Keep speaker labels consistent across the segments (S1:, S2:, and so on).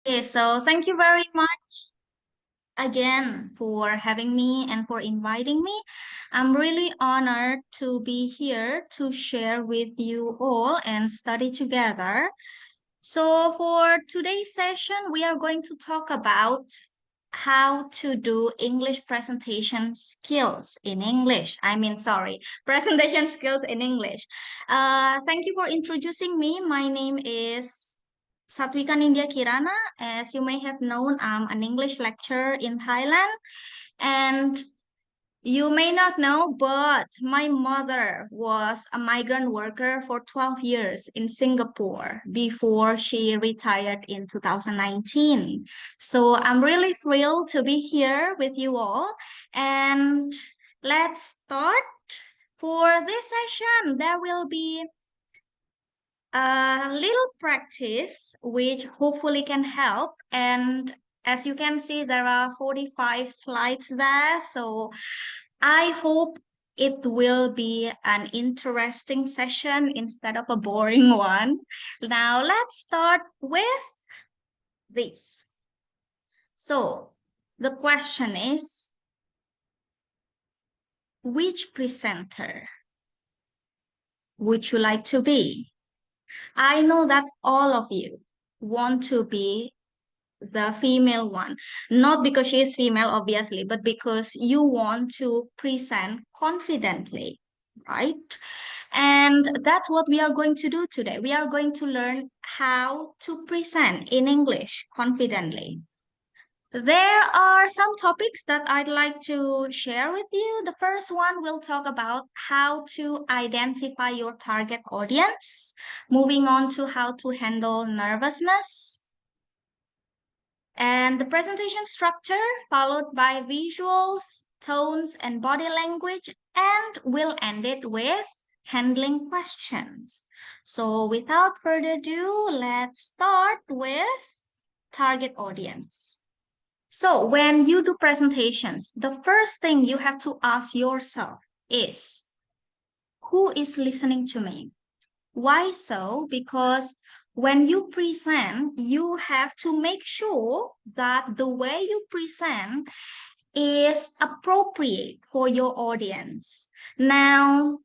S1: Okay, so thank you very much again for having me and for inviting me. I'm really honored to be here to share with you all and study together. So, for today's session, we are going to talk about how to do English presentation skills in English. Sorry, presentation skills in English. Thank you for introducing me. My name is Satwika Nindya Kirana. As you may have known, I'm an English lecturer in Thailand. And you may not know, but my mother was a migrant worker for 12 years in Singapore before she retired in 2019. So I'm really thrilled to be here with you all. And let's start. For this session, there will be a little practice which hopefully can help. And as you can see, there are 45 slides there. So I hope it will be an interesting session instead of a boring one. Now let's start with this. So the question is, which presenter would you like to be? I know that all of you want to be the female one, not because she is female, obviously, but because you want to present confidently, right? And that's what we are going to do today. We are going to learn how to present in English confidently. There are some topics that I'd like to share with you. The first one will talk about how to identify your target audience, moving on to how to handle nervousness, and the presentation structure followed by visuals, tones, and body language, and we'll end it with handling questions. So without further ado, let's start with target audience. So when you do presentations, the first thing you have to ask yourself is, who is listening to me? Why so? Because when you present, you have to make sure that the way you present is appropriate for your audience. Now,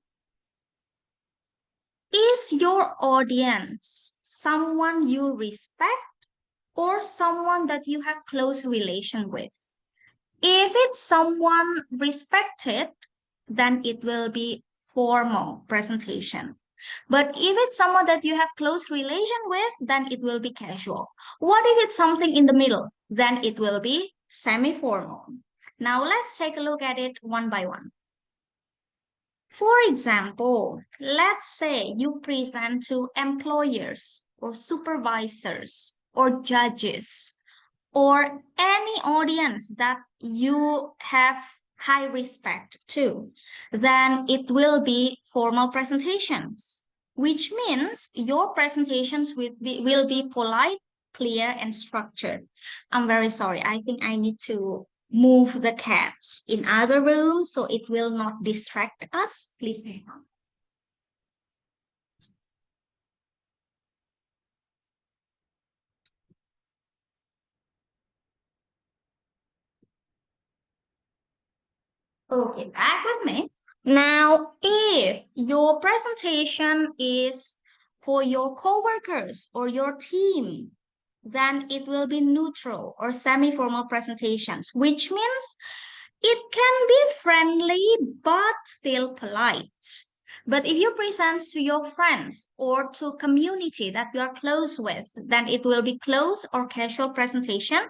S1: is your audience someone you respect or someone that you have close relation with? If it's someone respected, then it will be formal presentation. But if it's someone that you have close relation with, then it will be casual. What if it's something in the middle? Then it will be semi-formal. Now let's take a look at it one by one. For example, let's say you present to employers or supervisors or judges or any audience that you have high respect to, then it will be formal presentations, which means your presentations will be polite, clear, and structured. I'm very sorry. I think I need to move the cats in other rooms so it will not distract us. Please hang on. Okay, back with me. Now, if your presentation is for your coworkers or your team, then it will be neutral or semi-formal presentations, which means it can be friendly but still polite. But if you present to your friends or to community that you are close with, then it will be close or casual presentation,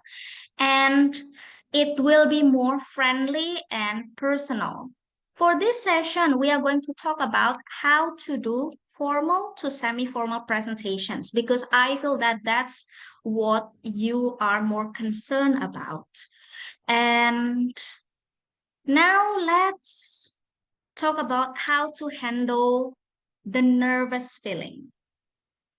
S1: and it will be more friendly and personal. For this session, we are going to talk about how to do formal to semi-formal presentations because I feel that that's what you are more concerned about. And now let's talk about how to handle the nervous feeling.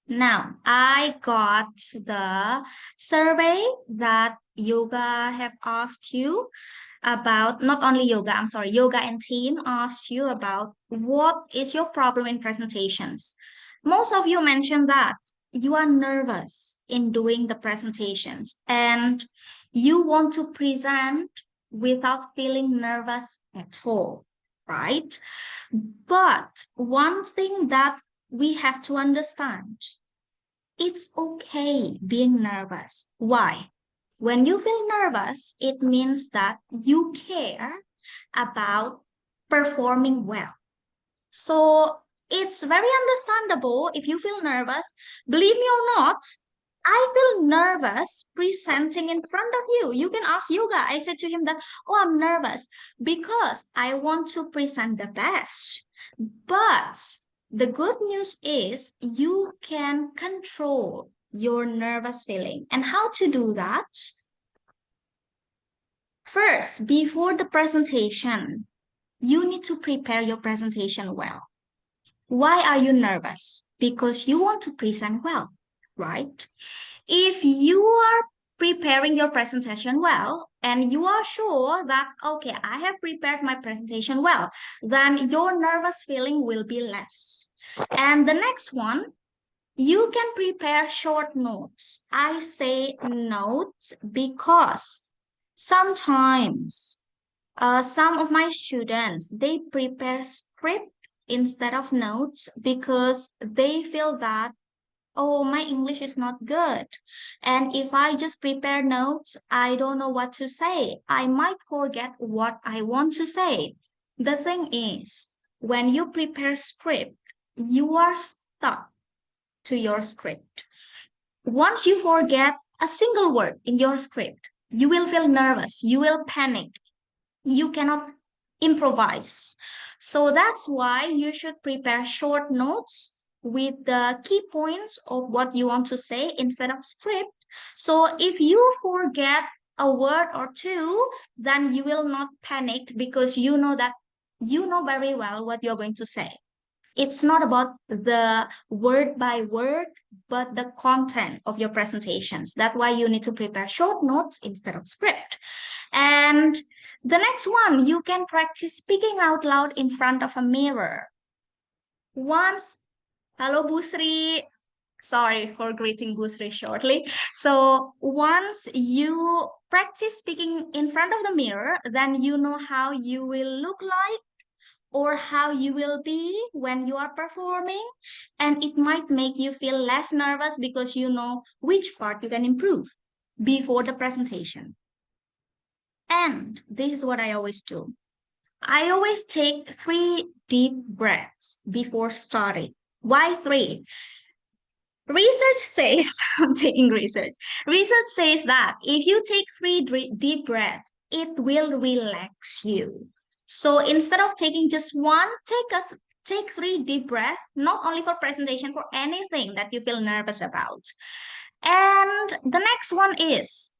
S1: Now, I got the survey that yoga have asked you about, not only yoga, I'm sorry, yoga and team asked you about what is your problem in presentations. Most of you mentioned that you are nervous in doing the presentations and you want to present without feeling nervous at all, right? But one thing that we have to understand, it's okay being nervous. Why? When you feel nervous, it means that you care about performing well. So it's very understandable if you feel nervous. Believe me or not, I feel nervous presenting in front of you. You can ask Yoga. I said to him that, oh, I'm nervous because I want to present the best. But the good news is you can control your nervous feeling. And how to do that? First, before the presentation, you need to prepare your presentation well. Why are you nervous? Because you want to present well, right? If you are preparing your presentation well and you are sure that, okay, I have prepared my presentation well, then your nervous feeling will be less. And the next one, you can prepare short notes. I say notes because sometimes some of my students, they prepare script instead of notes because they feel that, oh, my English is not good. And if I just prepare notes, I don't know what to say. I might forget what I want to say. The thing is, when you prepare script, you are stuck to your script. Once you forget a single word in your script, you will feel nervous, you will panic, you cannot improvise. So that's why you should prepare short notes with the key points of what you want to say instead of script. So if you forget a word or two, then you will not panic because you know that you know very well what you're going to say. It's not about the word by word, but the content of your presentations. That's why you need to prepare short notes instead of script. And the next one, you can practice speaking out loud in front of a mirror. Once, hello Busri, sorry for greeting Busri shortly. So once you practice speaking in front of the mirror, then you know how you will look like or how you will be when you are performing. And it might make you feel less nervous because you know which part you can improve before the presentation. And this is what I always do. I always take 3 deep breaths before starting. Why 3? Research says, I'm taking research. Research says that if you take 3 deep breaths, it will relax you. So instead of taking just one, take 3 deep breaths, not only for presentation, for anything that you feel nervous about. And the next one is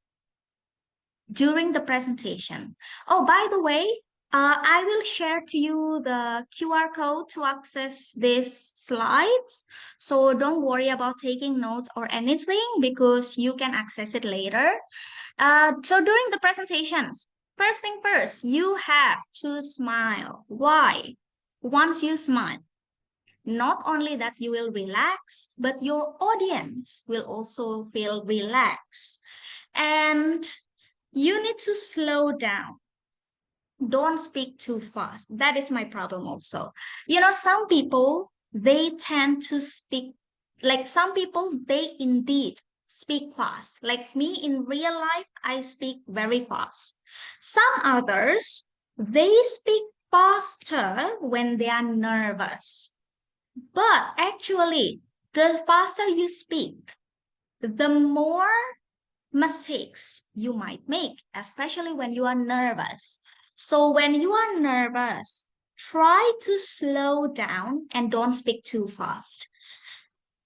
S1: during the presentation. Oh, by the way, I will share to you the QR code to access these slides. So don't worry about taking notes or anything because you can access it later. So during the presentations, first thing first, you have to smile. Why? Once you smile, not only that you will relax, but your audience will also feel relaxed. And you need to slow down. Don't speak too fast. That is my problem also. You know, some people, they tend to speak, like some people, they indeed speak fast. Like me in real life, I speak very fast. Some others, they speak faster when they are nervous. But actually, the faster you speak, the more mistakes you might make, especially when you are nervous. So, when you are nervous, try to slow down and don't speak too fast.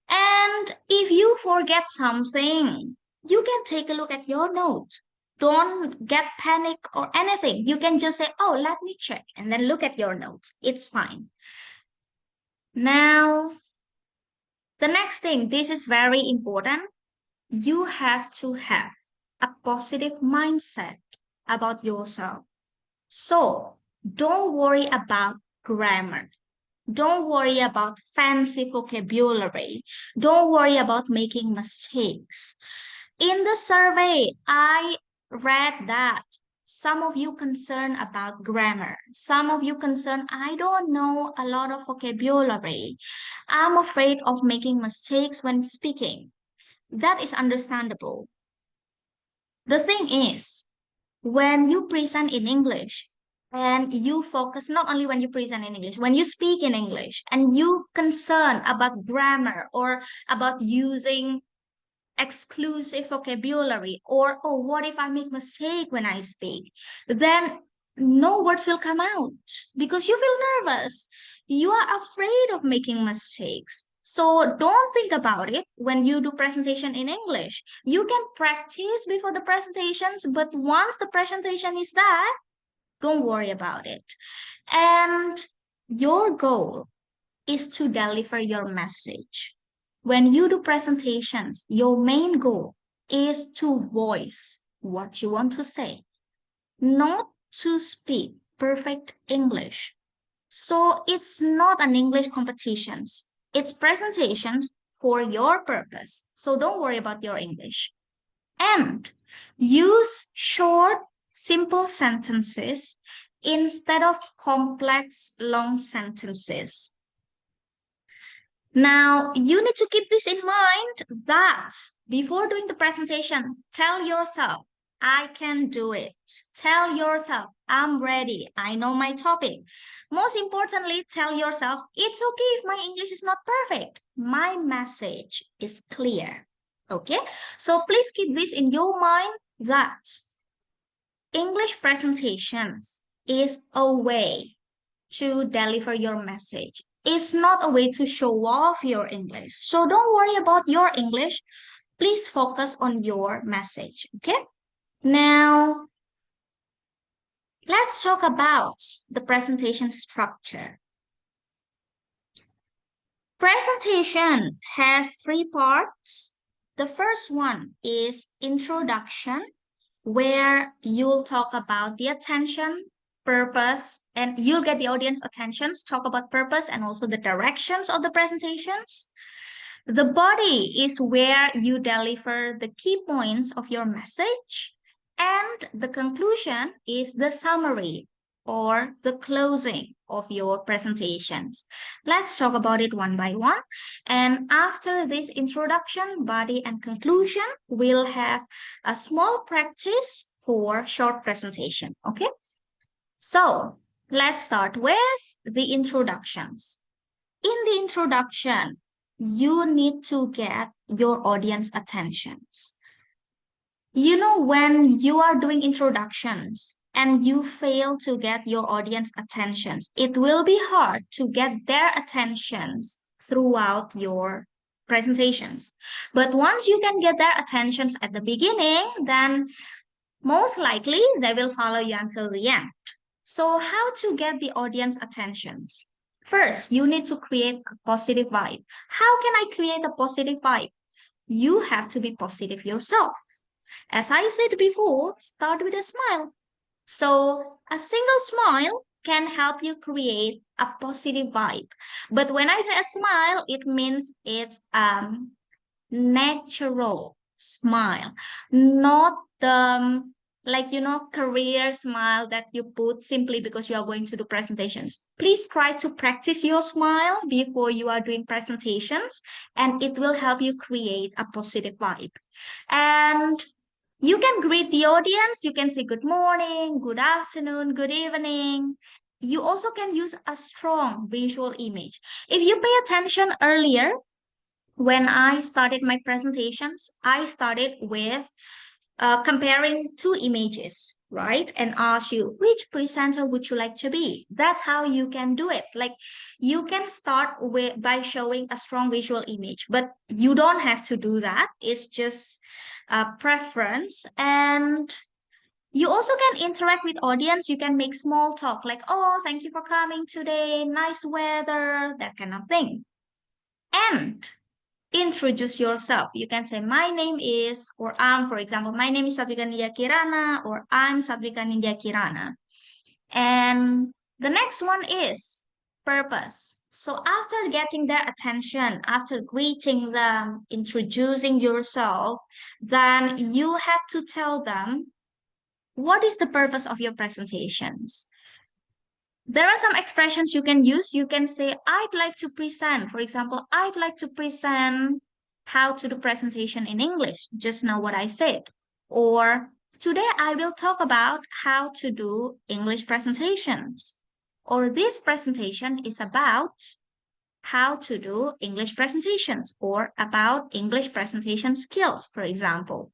S1: And if you forget something, you can take a look at your notes. Don't get panic or anything. You can just say, oh, let me check, and then look at your notes. It's fine. Now, the next thing, this is very important. You have to have a positive mindset about yourself. So don't worry about grammar. Don't worry about fancy vocabulary. Don't worry about making mistakes. In the survey, I read that some of you concerned about grammar. Some of you concerned, I don't know a lot of vocabulary. I'm afraid of making mistakes when speaking. That is understandable. The thing is, when you present in English and you focus not only when you present in English, when you speak in English and you concern about grammar or about using exclusive vocabulary or oh what if I make mistake when I speak, then no words will come out because you feel nervous. You are afraid of making mistakes. So don't think about it when you do presentation in English. You can practice before the presentations, but once the presentation is that, don't worry about it. And your goal is to deliver your message. When you do presentations, your main goal is to voice what you want to say, not to speak perfect English. So it's not an English competitions. It's presentations for your purpose. So don't worry about your English. And use short, simple sentences instead of complex, long sentences. Now, you need to keep this in mind that before doing the presentation, tell yourself, I can do it. Tell yourself, I'm ready. I know my topic. Most importantly, tell yourself, it's okay if my English is not perfect. My message is clear. Okay? So please keep this in your mind that English presentations is a way to deliver your message. It's not a way to show off your English. So don't worry about your English. Please focus on your message. Okay. Now, let's talk about the presentation structure. Presentation has three parts. The first one is introduction, where you'll talk about the attention, purpose, and you'll get the audience attentions, talk about purpose and also the directions of the presentations. The body is where you deliver the key points of your message. And the conclusion is the summary or the closing of your presentations. Let's talk about it one by one. And after this introduction, body, and conclusion, we'll have a small practice for short presentation. Okay. So let's start with the introductions. In the introduction, you need to get your audience attentions. You know, when you are doing introductions and you fail to get your audience attentions, it will be hard to get their attentions throughout your presentations. But once you can get their attentions at the beginning, then most likely they will follow you until the end. So how to get the audience attentions? First, you need to create a positive vibe. How can I create a positive vibe? You have to be positive yourself. As I said before, start with a smile. So a single smile can help you create a positive vibe. But when I say a smile, it means it's natural smile, not the like career smile that you put simply because you are going to do presentations. Please try to practice your smile before you are doing presentations, and it will help you create a positive vibe. And you can greet the audience. You can say good morning, good afternoon, good evening. You also can use a strong visual image. If you pay attention earlier, when I started my presentations, I started with comparing two images, right? And ask you, which presenter would you like to be? That's how you can do it. Like you can start with by showing a strong visual image, but you don't have to do that. It's just a preference. And you also can interact with audience. You can make small talk like, oh, thank you for coming today. Nice weather, that kind of thing. And introduce yourself. You can say, my name is, or for example, my name is Satwika Nindya Kirana, or I'm Satwika Nindya Kirana. And the next one is, purpose. So after getting their attention, after greeting them, introducing yourself, then you have to tell them what is the purpose of your presentations. There are some expressions you can use. You can say, I'd like to present. For example, I'd like to present how to do presentation in English. Just now what I said. Or today I will talk about how to do English presentations. Or this presentation is about how to do English presentations or about English presentation skills, for example.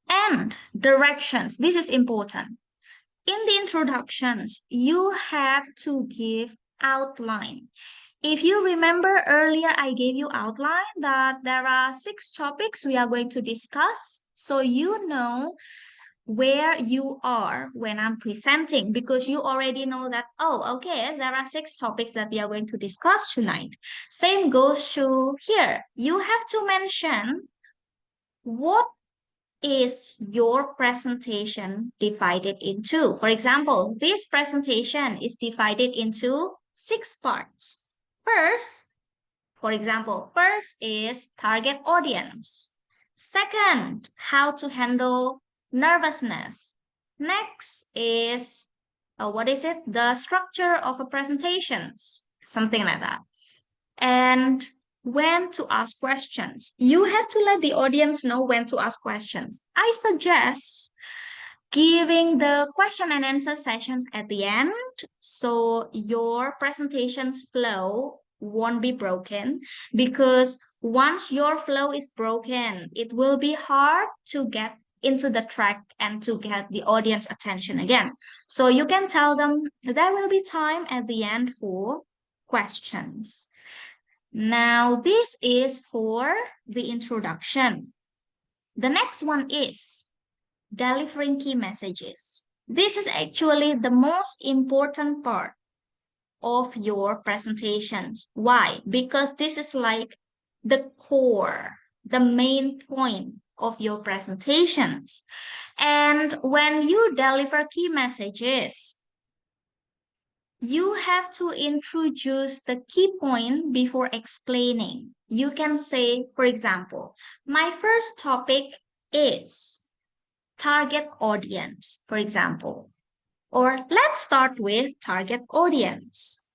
S1: And directions. This is important. In the introductions, you have to give outline. If you remember earlier, I gave you outline that there are 6 topics we are going to discuss. So you know where you are when I'm presenting because you already know that, oh, okay, there are 6 topics that we are going to discuss tonight. Same goes to here. You have to mention what is your presentation divided into. For example, this presentation is divided into 6 parts. First, for example, first is target audience. Second, how to handle nervousness. Next is, what is it? The structure of a presentations, something like that. And when to ask questions. You have to let the audience know when to ask questions. I suggest giving the question and answer sessions at the end so your presentation's flow won't be broken because once your flow is broken, it will be hard to get into the track and to get the audience attention again. So you can tell them there will be time at the end for questions. Now, this is for the introduction. The next one is delivering key messages. This is actually the most important part of your presentations. Why? Because this is like the core, the main point of your presentations. And when you deliver key messages, you have to introduce the key point before explaining. You can say, for example, my first topic is target audience, for example. Or let's start with target audience.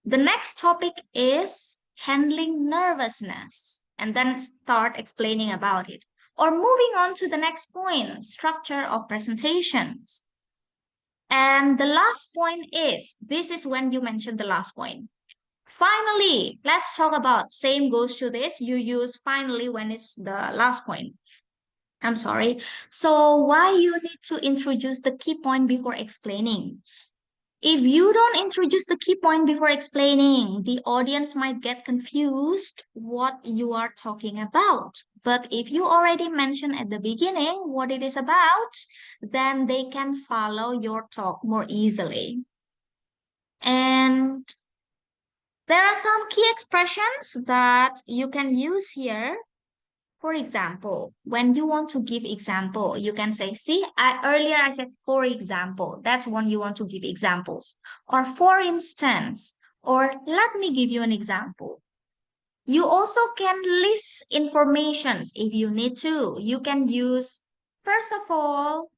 S1: The next topic is handling nervousness, and then start explaining about it. Or moving on to the next point, structure of presentations. And the last point is, this is when you mention the last point. Finally, let's talk about, same goes to this, you use finally when it's the last point. I'm sorry. So why you need to introduce the key point before explaining? If you don't introduce the key point before explaining, the audience might get confused what you are talking about. But if you already mention at the beginning what it is about, then they can follow your talk more easily. And there are some key expressions that you can use here. For example, when you want to give example, you can say, see, earlier I said, for example, that's when you want to give examples. Or for instance, or let me give you an example. You also can list informations if you need to. You can use first of all,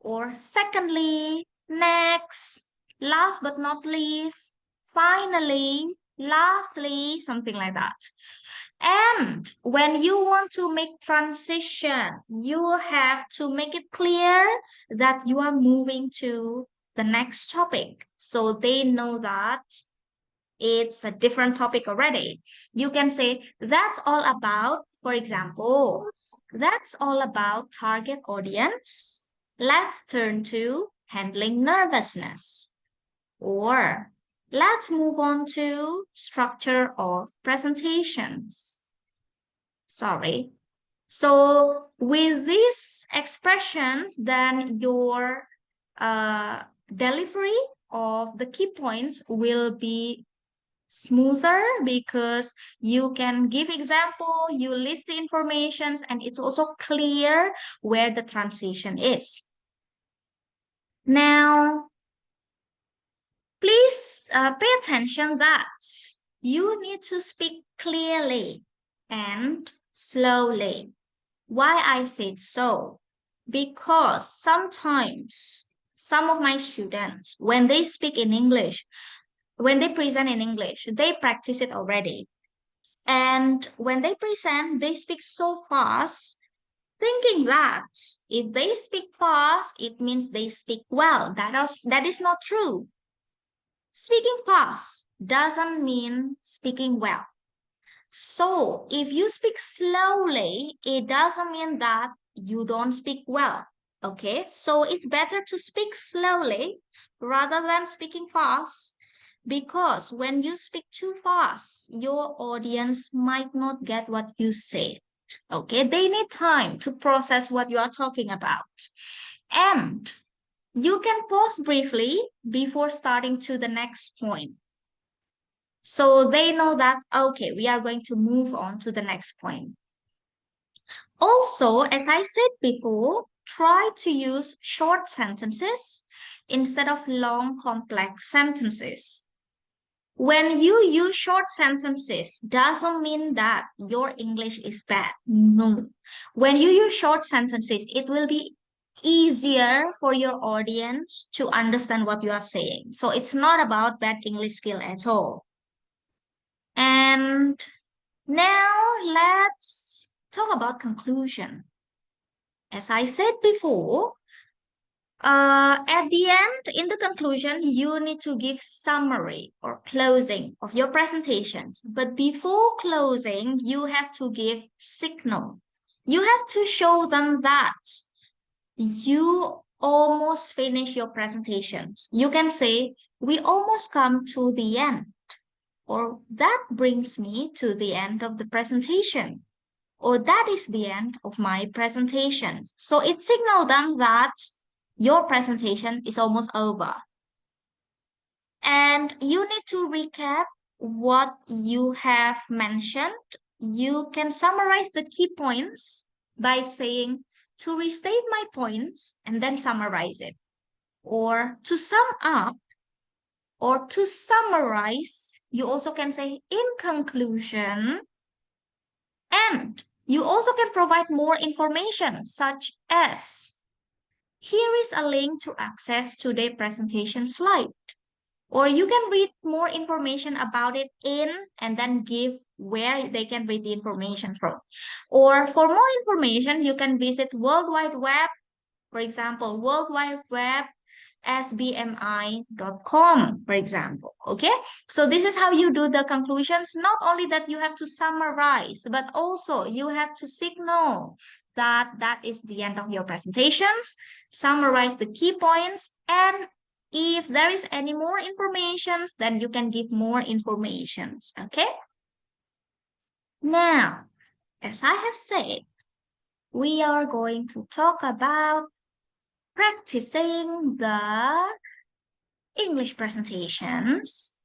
S1: or secondly, next, last but not least, finally, lastly, something like that. And when you want to make transition, you have to make it clear that you are moving to the next topic. So they know that it's a different topic already. You can say, that's all about, for example, that's all about target audience. Let's turn to handling nervousness. Or let's move on to structure of presentations. Sorry. So with these expressions, then your delivery of the key points will be smoother because you can give example, you list the informations, and it's also clear where the transition is. Now, Please pay attention that you need to speak clearly and slowly. Why I said so? Because sometimes some of my students, when they speak in English, when they present in English, they practice it already. And when they present, they speak so fast, thinking that if they speak fast, it means they speak well. That is not true. Speaking fast doesn't mean speaking well. So if you speak slowly, it doesn't mean that you don't speak well. Okay, so it's better to speak slowly rather than speaking fast, because when you speak too fast, your audience might not get what you said. Okay, they need time to process what you are talking about. And you can pause briefly before starting to the next point. So they know that, okay, we are going to move on to the next point. Also, as I said before, try to use short sentences instead of long, complex sentences. When you use short sentences, doesn't mean that your English is bad. No. When you use short sentences, it will be easier for your audience to understand what you are saying. So it's not about bad English skill at all. And now let's talk about conclusion. As I said before, at the end, in the conclusion, you need to give summary or closing of your presentations. But before closing, you have to give signal. You have to show them that you almost finish your presentations. You can say, we almost come to the end, or that brings me to the end of the presentation, or that is the end of my presentations. So it signals them that your presentation is almost over. And you need to recap what you have mentioned. You can summarize the key points by saying, to restate my points, and then summarize it. Or to sum up, or to summarize, you also can say, in conclusion. And you also can provide more information, such as, here is a link to access today's presentation slide. Or you can read more information about it in, and then give where they can read the information from. Or for more information, you can visit World Wide Web, for example, World Wide Web sbmi.com, for example. Okay, so this is how you do the conclusions. Not only that you have to summarize, but also you have to signal that that is the end of your presentations, summarize the key points, and if there is any more information, then you can give more information. Okay, now, as I have said, we are going to talk about practicing the English presentations.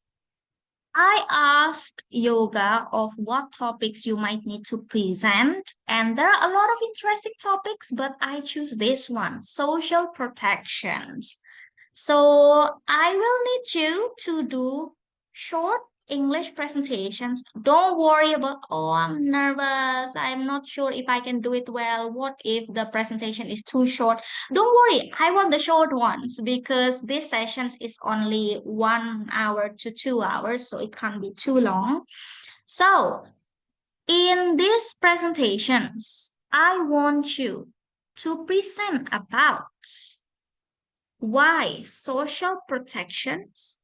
S1: I asked Yoga of what topics you might need to present, and there are a lot of interesting topics, but I choose this one, social protections. So I will need you to do short English presentations. Don't worry about, oh, I'm nervous. I'm not sure if I can do it well. What if the presentation is too short? Don't worry. I want the short ones because this sessions is only 1 hour to 2 hours, so it can't be too long. So in these presentations, I want you to present about why social protections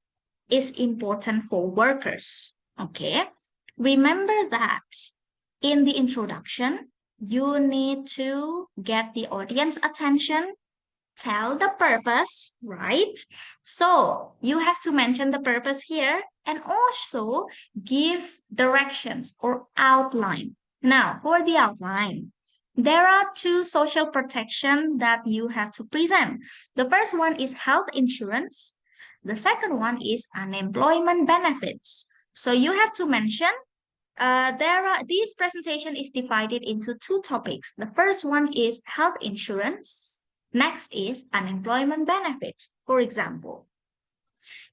S1: is important for workers. Okay, remember that in the introduction, you need to get the audience attention, tell the purpose, right? So you have to mention the purpose here and also give directions or outline. Now, for the outline, there are two social protection that you have to present. The first one is health insurance. The second one is unemployment benefits. So you have to mention this presentation is divided into two topics. The first one is health insurance. Next is unemployment benefits, for example.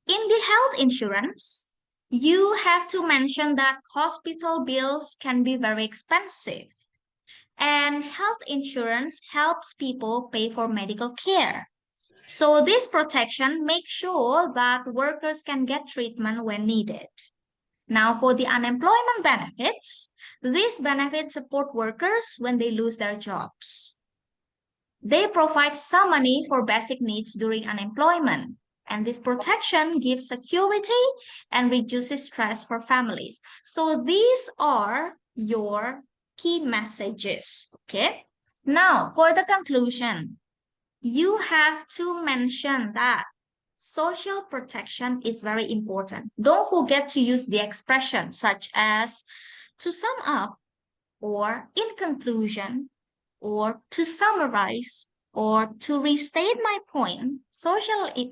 S1: In the health insurance, you have to mention that hospital bills can be very expensive, and health insurance helps people pay for medical care. So this protection makes sure that workers can get treatment when needed. Now, for the unemployment benefits, these benefits support workers when they lose their jobs. They provide some money for basic needs during unemployment. And this protection gives security and reduces stress for families. So these are your key messages. Okay. Now, for the conclusion, you have to mention that social protection is very important. Don't forget to use the expression such as to sum up, or in conclusion, or to summarize, or to restate my point.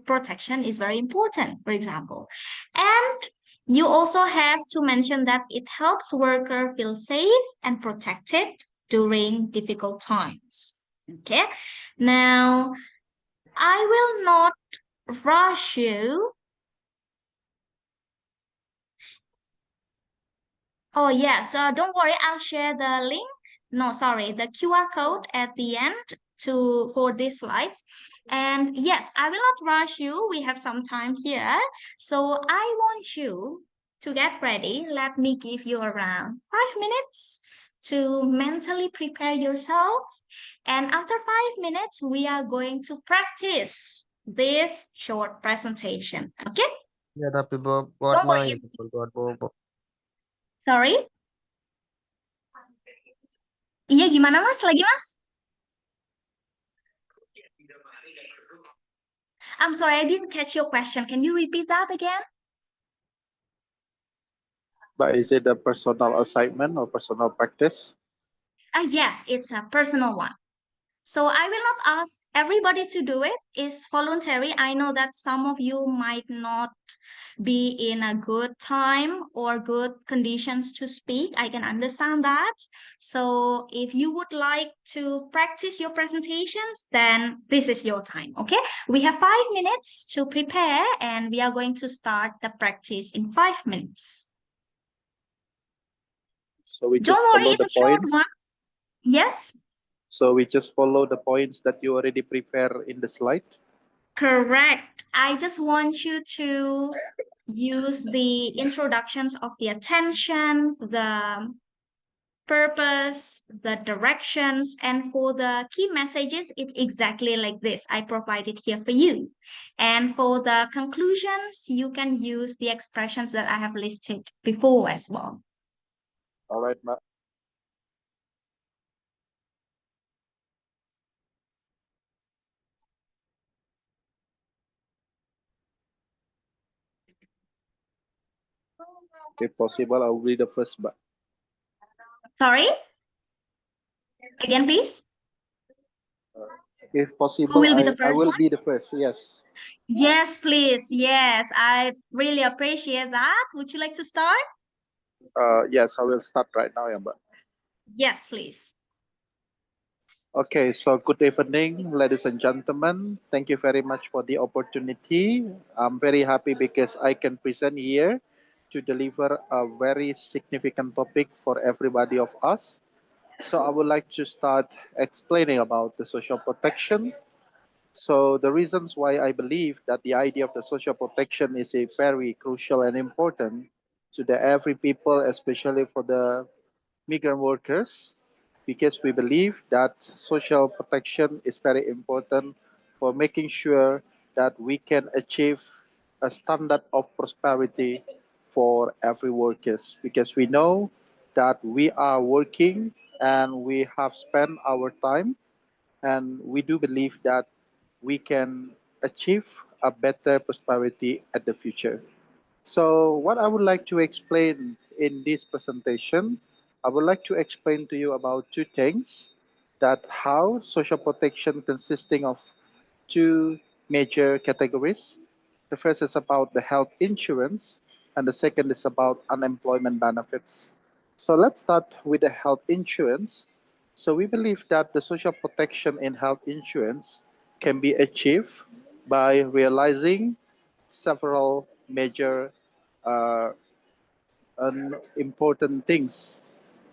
S1: Protection is very important, for example. And you also have to mention that it helps worker feel safe and protected during difficult times. Okay. Now, I will not rush you. Oh, yeah. So don't worry, I'll share the link. No, sorry, the QR code at the end for these slides. And yes, I will not rush you. We have some time here. So I want you to get ready. Let me give you around 5 minutes to mentally prepare yourself. And after 5 minutes, we are going to practice this short presentation. Okay?
S2: Ya, tapi buat
S1: Don't
S2: main,
S1: worry.
S2: buat bobo.
S1: Sorry? Iya, gimana Mas? Lagi Mas? I'm sorry, I didn't catch your question. Can you repeat that again?
S2: But is it a personal assignment or personal practice?
S1: Yes, it's a personal one. So I will not ask everybody to do it. It's voluntary. I know that some of you might not be in a good time or good conditions to speak. I can understand that. So if you would like to practice your presentations, then this is your time. Okay. We have 5 minutes to prepare and we are going to start the practice in 5 minutes.
S2: So we just
S1: Don't worry,
S2: follow the
S1: it's a short
S2: points.
S1: one. Yes.
S2: So we just follow the points that you already prepare in the slide.
S1: Correct. I just want you to use the introductions of the attention, the purpose, the directions, and for the key messages, it's exactly like this. I provided here for you. And for the conclusions, you can use the expressions that I have listed before as well.
S2: All right, Ma. If possible, I will be the first. But
S1: Sorry? Again, please.
S2: if
S1: Who
S2: possible,
S1: will be the
S2: I
S1: first
S2: will
S1: one?
S2: be the first. Yes.
S1: Yes, please. Yes, I really appreciate that. Would you like to start?
S2: Yes, I will start right now, yeah, but.
S1: Yes, please.
S2: Okay, so good evening, ladies and gentlemen. Thank you very much for the opportunity. I'm very happy because I can present here to deliver a very significant topic for everybody of us. So I would like to start explaining about the social protection. So the reasons why I believe that the idea of the social protection is a very crucial and important to the every people, especially for the migrant workers, because we believe that social protection is very important for making sure that we can achieve a standard of prosperity for every workers, because we know that we are working and we have spent our time, and we do believe that we can achieve a better prosperity at the future. So, what I would like to explain in this presentation, I would like to explain to you about two things: that how social protection consisting of two major categories. The first is about the health insurance, and the second is about unemployment benefits. So let's start with the health insurance. So we believe that the social protection in health insurance can be achieved by realizing several major uh, and important things.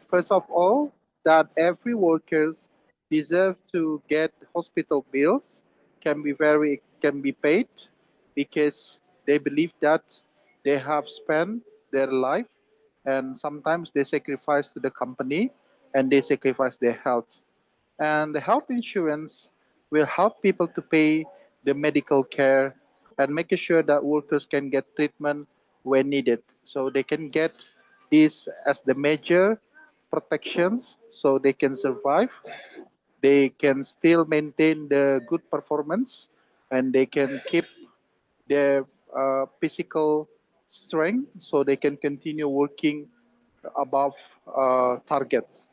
S2: First of all, that every workers deserve to get hospital bills can be paid because they believe that they have spent their life and sometimes they sacrifice to the company and they sacrifice their health. And the health insurance will help people to pay the medical care and making sure that workers can get treatment when needed. So they can get this as the major protections so they can survive. They can still maintain the good performance and they can keep their physical strength so they can continue working above targets.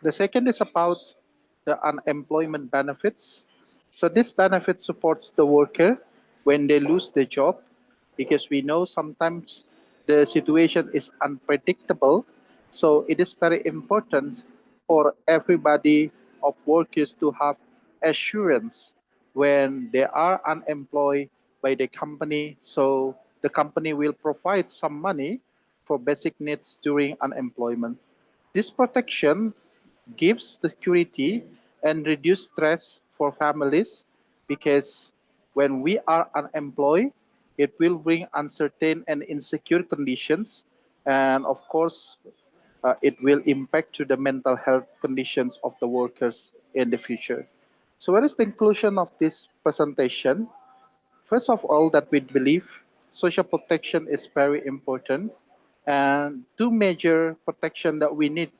S2: The second is about the unemployment benefits. So this benefit supports the worker when they lose their job because we know sometimes the situation is unpredictable. So it is very important for everybody of workers to have assurance when they are unemployed by the company. So the company will provide some money for basic needs during unemployment. This protection gives security and reduce stress for families because when we are unemployed, it will bring uncertain and insecure conditions, and of course, it will impact to the mental health conditions of the workers in the future. So, what is the conclusion of this presentation? First of all, that we believe social protection is very important, and two major protection that we need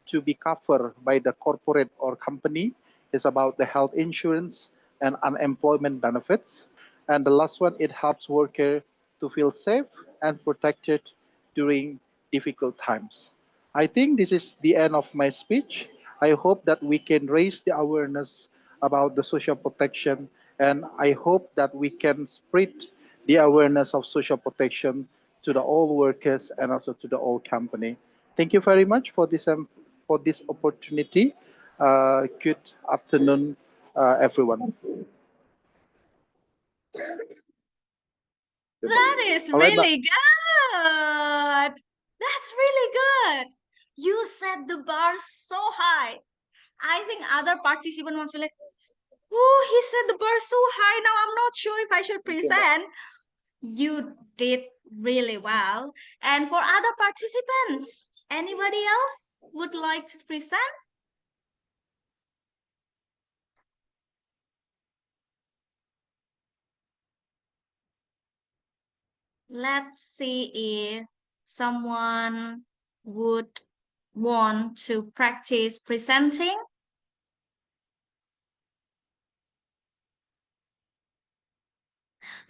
S2: to be covered by the corporate or company is about the health insurance and unemployment benefits. And the last one, it helps worker to feel safe and protected during difficult times. I think this is the end of my speech. I hope that we can raise the awareness about the social protection, and I hope that we can spread the awareness of social protection to the all workers and also to the all company. Thank you very much for this opportunity. Good afternoon, everyone.
S1: That is
S2: All right, now.
S1: really good. That's really good. You set the bar so high. I think other participants must be like, oh, he set the bar so high. Now I'm not sure if I should present. You did really well. And for other participants, anybody else would like to present? Let's see if someone would want to practice presenting.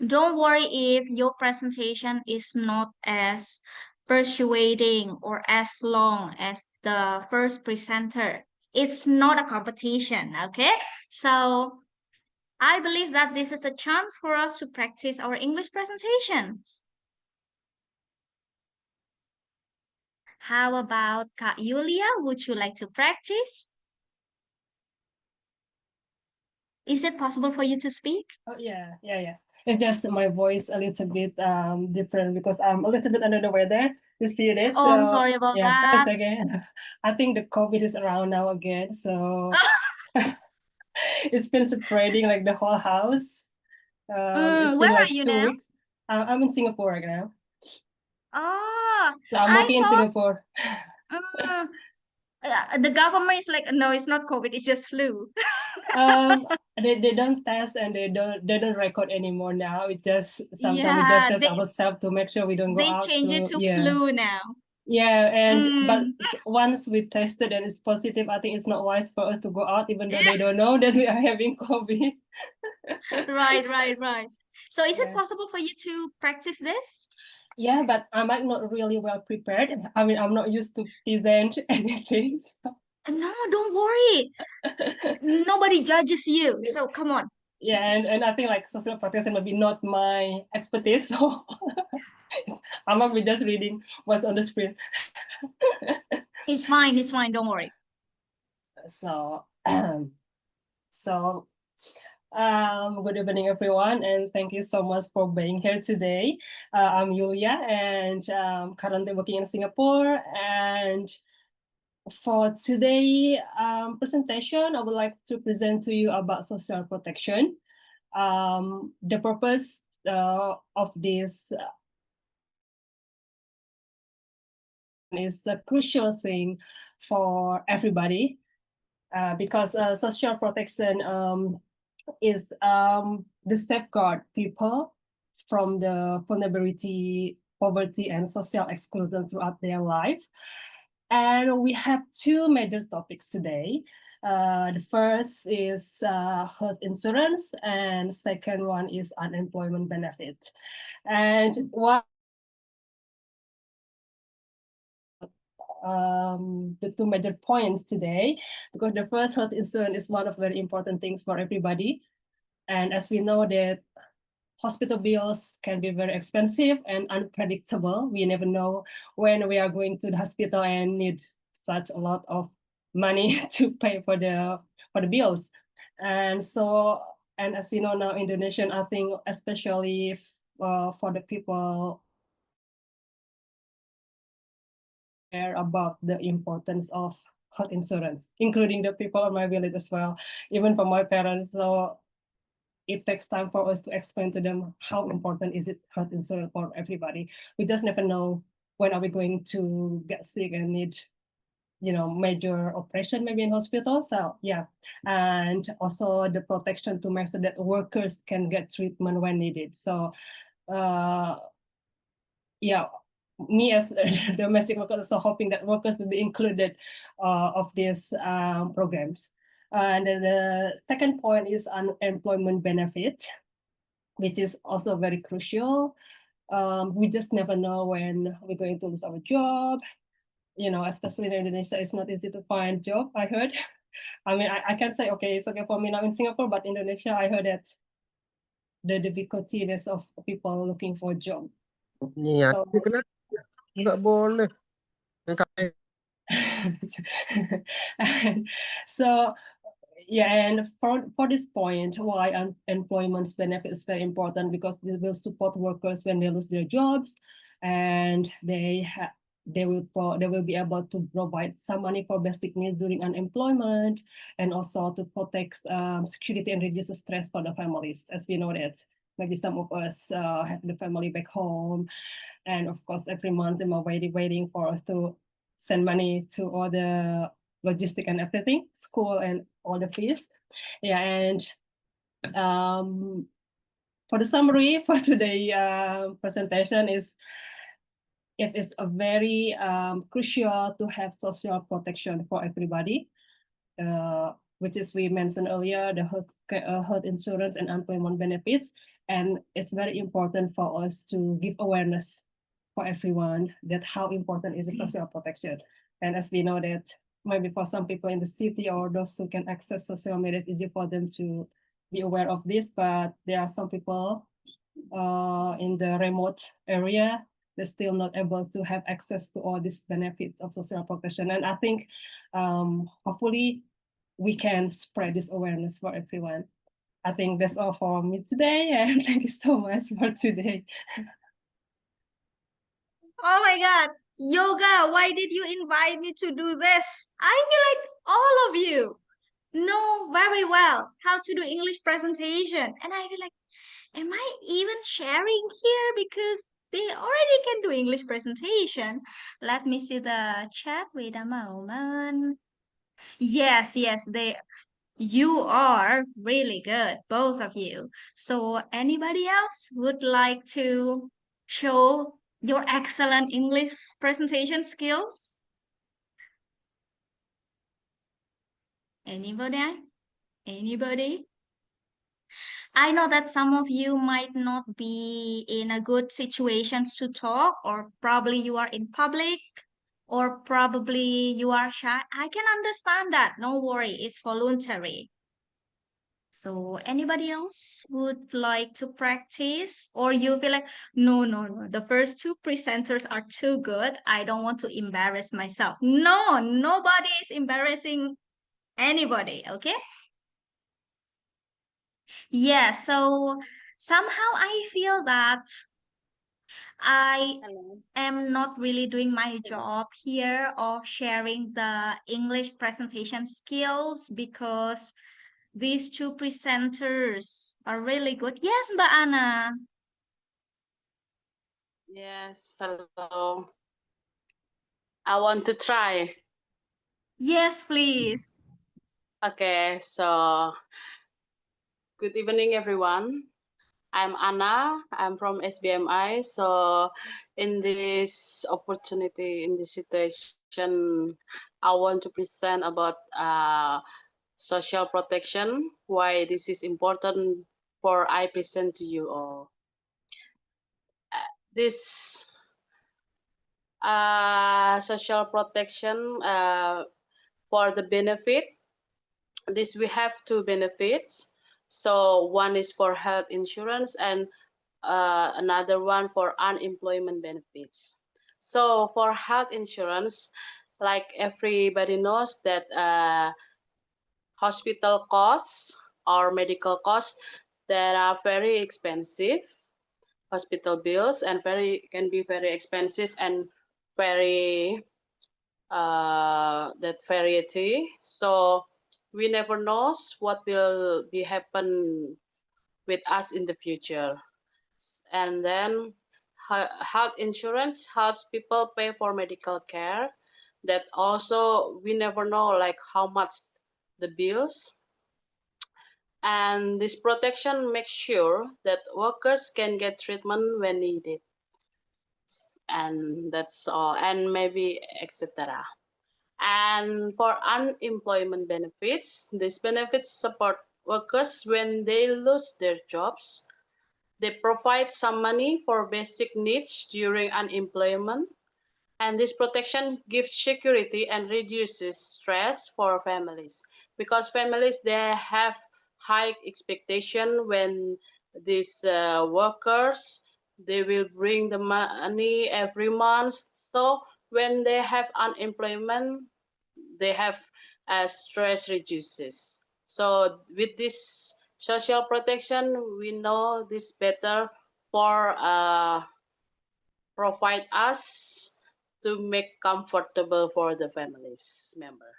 S1: Don't worry if your presentation is not as persuading or as long as the first presenter. It's not a competition, okay? So I believe that this is a chance for us to practice our English presentations. How about Kak Yulia? Would you like to practice? Is it possible for you to speak?
S3: Oh yeah. It's just my voice a little bit different because I'm a little bit under the weather this few days.
S1: Oh, I'm
S3: So
S1: sorry about
S3: yeah, it's
S1: that.
S3: okay. I think the COVID is around now again, so it's been spreading like the whole house. It's
S1: Where
S3: been
S1: are
S3: like
S1: you
S3: two
S1: now?
S3: weeks. I'm in Singapore right now.
S1: Oh,
S3: So I'm
S1: I
S3: working in
S1: thought
S3: Singapore.
S1: uh, the government is like, no, it's not COVID, it's just flu.
S3: Um, they don't test and they don't record anymore now. It just sometimes we just
S1: Yeah,
S3: test
S1: they
S3: ourselves to make sure we don't go
S1: they
S3: out
S1: change it
S3: to
S1: to
S3: yeah.
S1: flu now.
S3: Yeah, and but
S1: Mm,
S3: once we tested and it's positive, I think it's not wise for us to go out, even though they don't know that we are having COVID.
S1: right. So is it
S3: Yeah.
S1: possible for you to practice this?
S3: Yeah, but I might not really well prepared. I mean, I'm not used to present anything.
S1: No, don't worry. Nobody judges you. So come on.
S3: Yeah, and I think like social protection will be not my expertise, so I might be just reading what's on the screen.
S1: It's fine, don't worry.
S3: So, so Good evening, everyone, and thank you so much for being here today. I'm Yulia, and currently working in Singapore. And for today presentation, I would like to present to you about social protection. The purpose of this is a crucial thing for everybody because social protection is the safeguard people from the vulnerability, poverty, and social exclusion throughout their life. And we have two major topics today. The first is health insurance, and second one is unemployment benefit. And what the two major points today, because the first, health insurance is one of very important things for everybody. And as we know that hospital bills can be very expensive and unpredictable. We never know when we are going to the hospital and need such a lot of money to pay for the bills. And so, and as we know now, Indonesian, I think especially for the people care about the importance of health insurance, including the people in my village as well, even for my parents. So it takes time for us to explain to them how important is it health insurance for everybody. We just never know when are we going to get sick and need, you know, major operation maybe in hospital. So yeah, and also the protection to make sure that workers can get treatment when needed. So yeah, me as a domestic worker also hoping that workers will be included of these programs. And then the second point is unemployment benefit, which is also very crucial. We just never know when we're going to lose our job. You know, especially in Indonesia, it's not easy to find job, I heard. I mean, I can say, okay, it's okay for me now in Singapore, but Indonesia, I heard that the difficulties of people looking for a job.
S4: Iya,
S3: So,
S4: nggak boleh. Yang kayak
S3: so yeah, and for this point, why unemployment benefit is very important, because this will support workers when they lose their jobs, and they will be able to provide some money for basic needs during unemployment, and also to protect security and reduce the stress for the families. As we know that maybe some of us have the family back home, and of course every month they are waiting for us to send money to all the logistic and everything, school and all the fees. Yeah, and for the summary for today presentation is, it is a very crucial to have social protection for everybody, which is we mentioned earlier, the health insurance and unemployment benefits. And it's very important for us to give awareness for everyone that how important is the social protection. And as we know that maybe for some people in the city or those who can access social media, it's easy for them to be aware of this, but there are some people in the remote area, they're still not able to have access to all these benefits of social protection. And I think hopefully we can spread this awareness for everyone. I think that's all for me today, and thank you so much for today.
S1: Oh my God, Yoga, why did you invite me to do this? I feel like all of you know very well how to do English presentation. And I feel like, am I even sharing here? Because they already can do English presentation. Let me see the chat. Wait a moment. Yes, yes, you are really good, both of you. So anybody else would like to show your excellent English presentation skills? Anybody? Anybody? I know that some of you might not be in a good situations to talk, or probably you are in public, or probably you are shy. I can understand that. No worry, it's voluntary. So anybody else would like to practice, or you feel like, no, no, no, the first two presenters are too good. I don't want to embarrass myself. No, nobody is embarrassing anybody, okay? Yeah, so somehow I feel that I
S5: Hello.
S1: am not really doing my job here of sharing the English presentation skills because these two presenters are really good. Yes, Mbak Anna.
S5: Yes, hello. I want to try.
S1: Yes, please.
S5: Okay, so good evening, everyone. I'm Anna. I'm from SBMI. So, in this opportunity, in this situation, I want to present about social protection. Why this is important for I present to you all. This social protection for the benefit. This we have two benefits. So one is for health insurance and another one for unemployment benefits. So for health insurance, like everybody knows that hospital costs or medical costs that are very expensive, hospital bills, and can be very expensive and very that variety. So we never knows what will be happen with us in the future. And then health insurance helps people pay for medical care. That also we never know like how much the bills. And this protection makes sure that workers can get treatment when needed. And that's all. And maybe etc. And for unemployment benefits, these benefits support workers when they lose their jobs. They provide some money for basic needs during unemployment. And this protection gives security and reduces stress for families because families they have high expectation when these workers they will bring the money every month. So when they have unemployment they have stress reduces. So with this social protection, we know this better for provide us to make comfortable for the families member.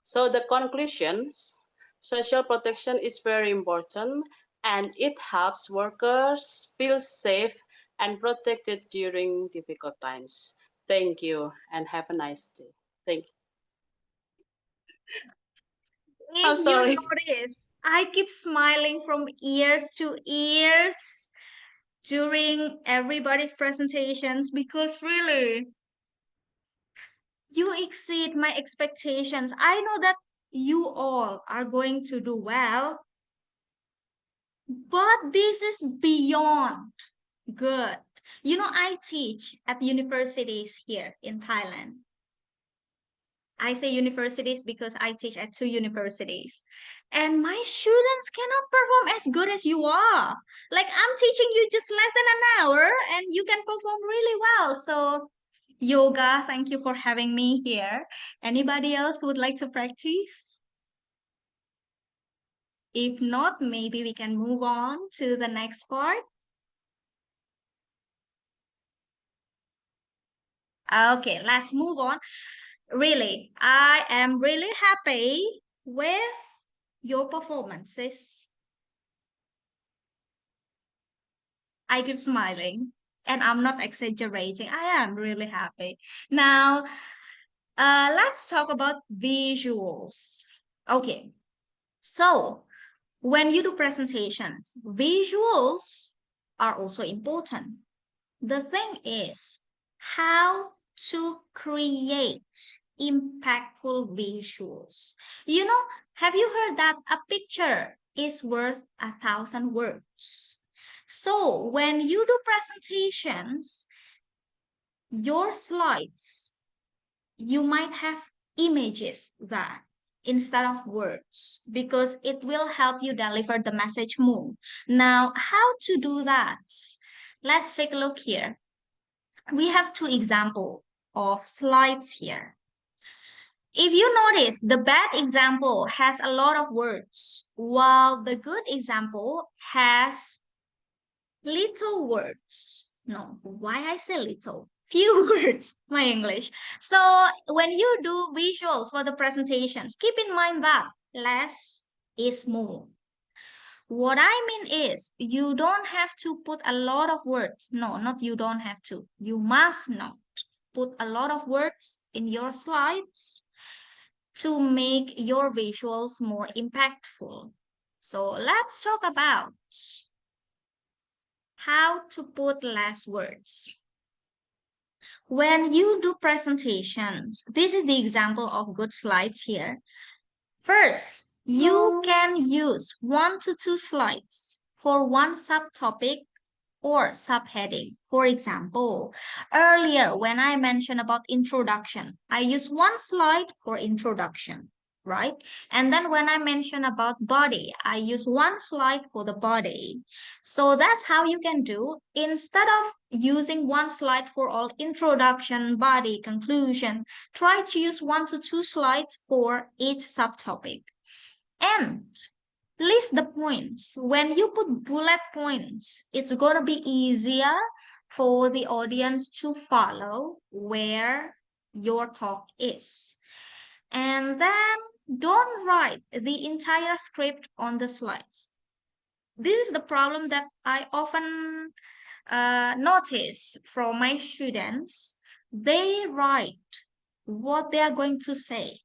S5: So the conclusions, social protection is very important and it helps workers feel safe and protected during difficult times. Thank you and have a nice day. Thank you. I'm
S1: If you
S5: sorry.
S1: notice, I keep smiling from ears to ears during everybody's presentations because really, you exceed my expectations. I know that you all are going to do well, but this is beyond good. You know, I teach at universities here in Thailand. I say universities because I teach at two universities. And my students cannot perform as good as you are. Like I'm teaching you just less than an hour and you can perform really well. So, yoga, thank you for having me here. Anybody else would like to practice? If not, maybe we can move on to the next part. Okay, let's move on. Really, I am really happy with your performances. I keep smiling and I'm not exaggerating. I am really happy. Now, let's talk about visuals. Okay, so when you do presentations, visuals are also important. The thing is how to create impactful visuals. You know, have you heard that a picture is worth 1,000 words? So when you do presentations, your slides, you might have images that instead of words because it will help you deliver the message more. Now, how to do that? Let's take a look here. We have two examples of slides here. If you notice, the bad example has a lot of words, while the good example has little words. No, why I say little? Few words, my English. So when you do visuals for the presentations, keep in mind that less is more. What I mean is, you don't have to put a lot of words. No, not you don't have to. You must not put a lot of words in your slides to make your visuals more impactful. So let's talk about how to put less words. When you do presentations, this is the example of good slides here. First, you can use 1 to 2 slides for one subtopic or subheading. For example, earlier when I mentioned about introduction, I use one slide for introduction, right? And then when I mention about body, I use one slide for the body. So that's how you can do. Instead of using one slide for all introduction, body, conclusion, try to use 1 to 2 slides for each subtopic. And list the points. When you put bullet points, it's going to be easier for the audience to follow where your talk is. And then don't write the entire script on the slides. This is the problem that I often notice from my students. They write what they are going to say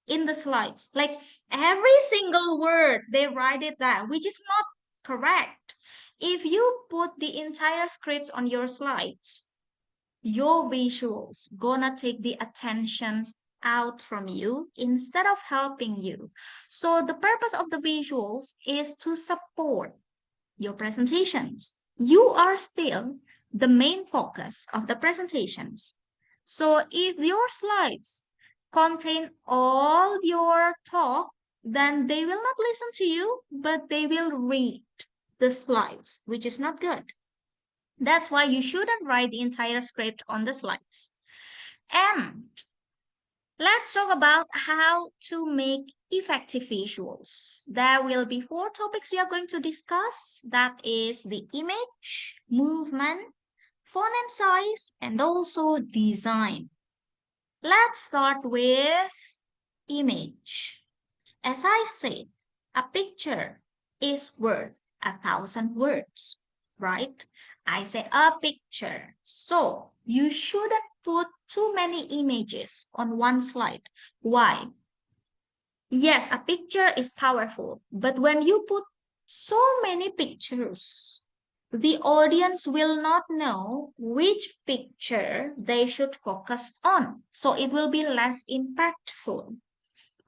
S1: in the slides. Like every single word, they write it down, which is not correct. If you put the entire scripts on your slides, your visuals gonna take the attentions out from you instead of helping you. So the purpose of the visuals is to support your presentations. You are still the main focus of the presentations. So if your slides contain all your talk, then they will not listen to you, but they will read the slides, which is not good. That's why you shouldn't write the entire script on the slides. And let's talk about how to make effective visuals. There will be 4 topics we are going to discuss. That is the image, movement, font and size, and also design. Let's start with image. As I said, a picture is worth 1,000 words, right? I say a picture. So you shouldn't put too many images on one slide. Why? Yes, a picture is powerful, but when you put so many pictures, the audience will not know which picture they should focus on. So it will be less impactful.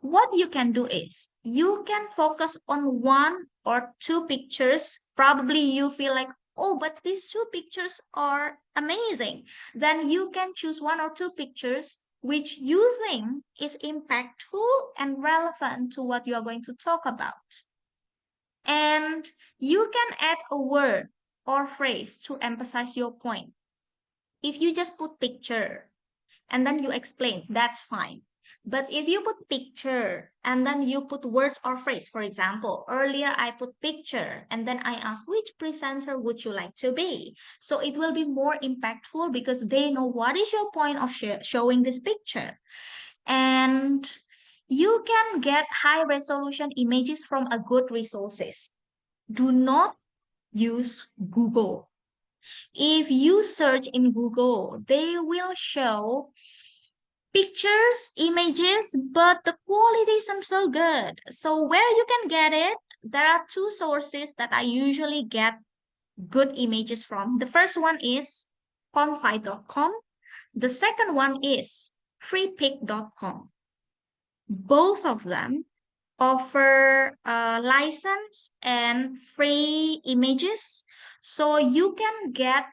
S1: What you can do is you can focus on 1 or 2 pictures. Probably you feel like, oh, but these 2 pictures are amazing. Then you can choose 1 or 2 pictures which you think is impactful and relevant to what you are going to talk about. And you can add a word or phrase to emphasize your point. If you just put picture and then you explain, that's fine. But if you put picture and then you put words or phrase, for example, earlier I put picture and then I asked which presenter would you like to be? So it will be more impactful because they know what is your point of showing this picture. And you can get high resolution images from a good resources. Do not use Google. If you search in Google, they will show pictures, images, but the quality isn't so good. So where you can get it, there are 2 sources that I usually get good images from. The first one is confide.com. The second one is freepik.com. Both of them offer license and free images. So you can get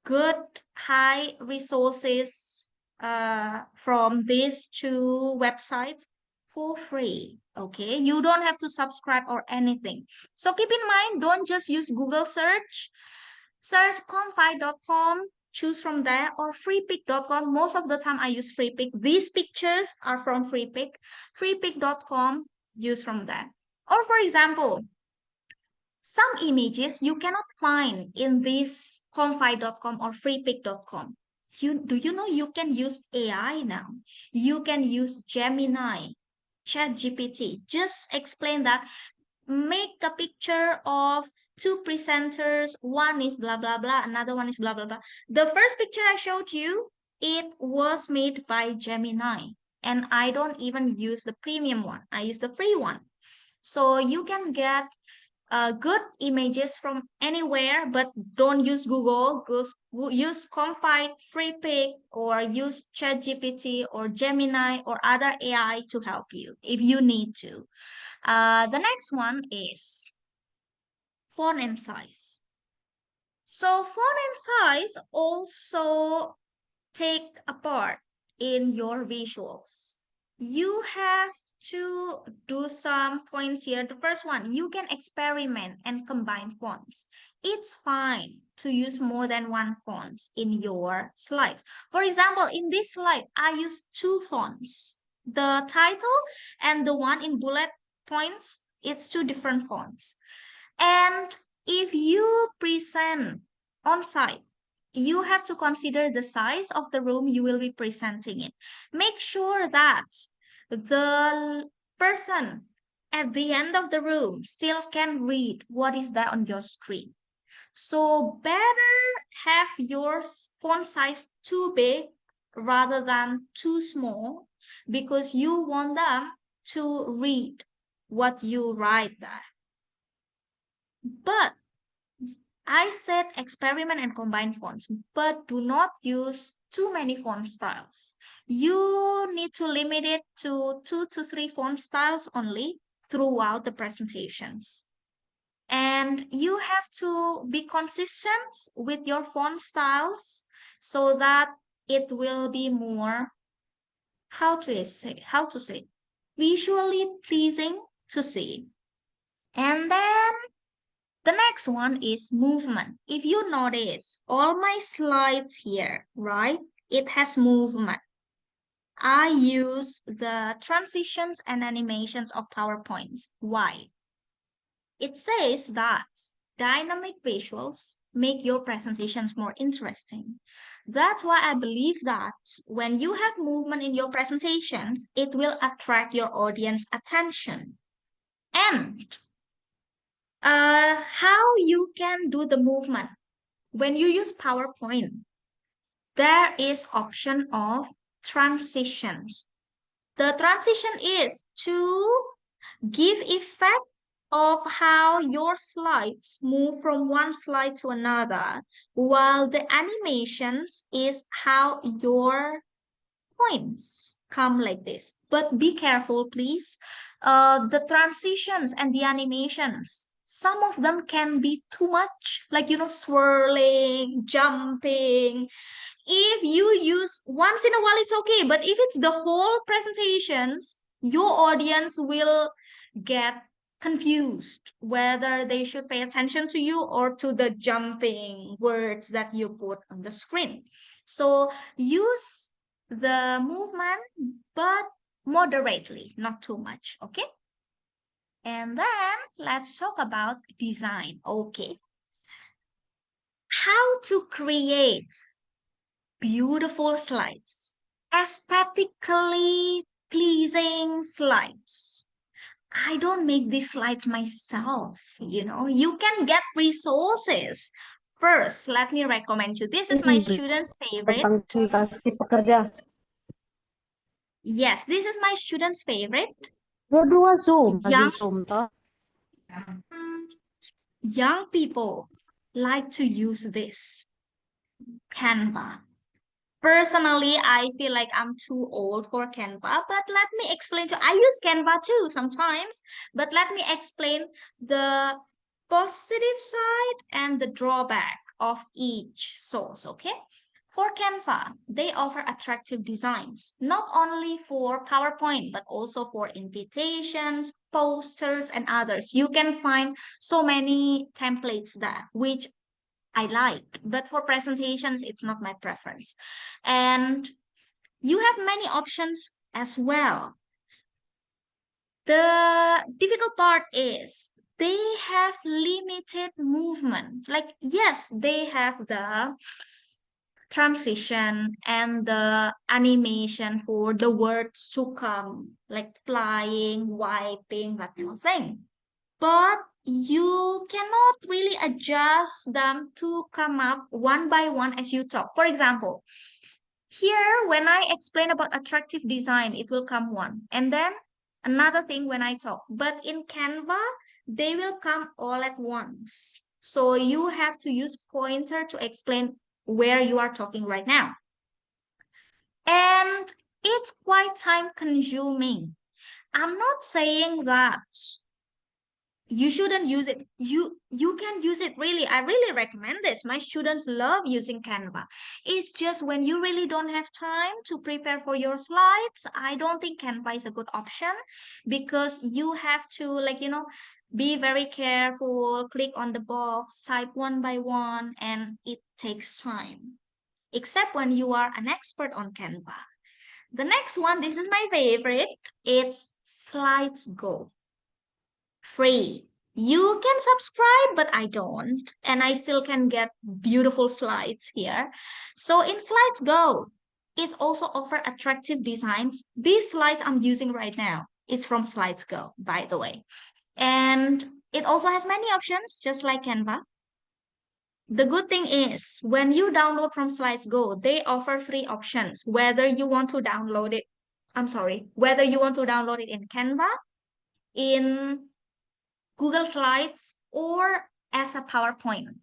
S1: good high resources from these 2 websites for free. Okay, you don't have to subscribe or anything. So keep in mind, don't just use Google search. Search confide.com choose from there, or freepik.com. Most of the time I use freepik. These pictures are from freepik. Freepik.com, use from there. Or for example, some images you cannot find in this confide.com or freepik.com. Do you know you can use AI now? You can use Gemini, ChatGPT. Just explain that, make a picture of two presenters. One is blah, blah, blah. Another one is blah, blah, blah. The first picture I showed you, it was made by Gemini. And I don't even use the premium one. I use the free one. So you can get good images from anywhere, but don't use Google. Use Confide, Freepik, or use ChatGPT or Gemini or other AI to help you if you need to. The next one is font and size. So font and size also take a part in your visuals. You have to do some points here. The first one, you can experiment and combine fonts. It's fine to use more than one fonts in your slides. For example, in this slide, I use two fonts. The title and the one in bullet points, it's two different fonts. And if you present on site, you have to consider the size of the room you will be presenting in. Make sure that the person at the end of the room still can read what is there on your screen. So better have your font size too big rather than too small, because you want them to read what you write there. But I said experiment and combine fonts, but do not use too many font styles. You need to limit it to 2 to 3 font styles only throughout the presentations. And you have to be consistent with your font styles so that it will be more, how to say, visually pleasing to see. And then the next one is movement. If you notice, all my slides here, right? It has movement. I use the transitions and animations of PowerPoints. Why? It says that dynamic visuals make your presentations more interesting. That's why I believe that when you have movement in your presentations, it will attract your audience attention. And how you can do the movement when you use PowerPoint, there is option of transitions. The transition is to give effect of how your slides move from one slide to another, while the animations is how your points come like this. But be careful, please. The transitions and the animations, some of them can be too much, like, swirling, jumping. If you use once in a while, it's okay. But if it's the whole presentations, your audience will get confused whether they should pay attention to you or to the jumping words that you put on the screen. So use the movement, but moderately, not too much, okay? And then let's talk about design. Okay. How to create beautiful slides, aesthetically pleasing slides. I don't make these slides myself, you can get resources. First, let me recommend you. This is my student's favorite. Yes, this is my student's favorite.
S4: Dua-dua Zoom. Lagi
S1: Young,
S4: Zoom toh.
S1: young people like to use this Canva. Personally, I feel like I'm too old for Canva, but let me explain to you. I use Canva too sometimes, but let me explain the positive side and the drawback of each source, okay? For Canva, they offer attractive designs, not only for PowerPoint, but also for invitations, posters, and others. You can find so many templates there, which I like, but for presentations, it's not my preference. And you have many options as well. The difficult part is they have limited movement. Like, yes, they have the transition and the animation for the words to come, like flying, wiping, that kind of thing. But you cannot really adjust them to come up one by one as you talk. For example, here, when I explain about attractive design, it will come one. And then another thing when I talk. But in Canva, they will come all at once. So you have to use pointer to explain where you are talking right now. And it's quite time consuming. I'm not saying that you shouldn't use it. You can use it, really. I really recommend this. My students love using Canva. It's just when you really don't have time to prepare for your slides, I don't think Canva is a good option, because you have to, like, be very careful, click on the box, type one by one, and it takes time, except when you are an expert on Canva. The next one, this is my favorite. It's Slides Go. Free. You can subscribe, but I don't. And I still can get beautiful slides here. So in Slides Go, it's also offer attractive designs. These slides I'm using right now is from Slides Go, by the way. And it also has many options, just like Canva. The good thing is when you download from Slides Go, they offer 3 options, whether you want to download it. Whether you want to download it in Canva, in Google Slides, or as a PowerPoint.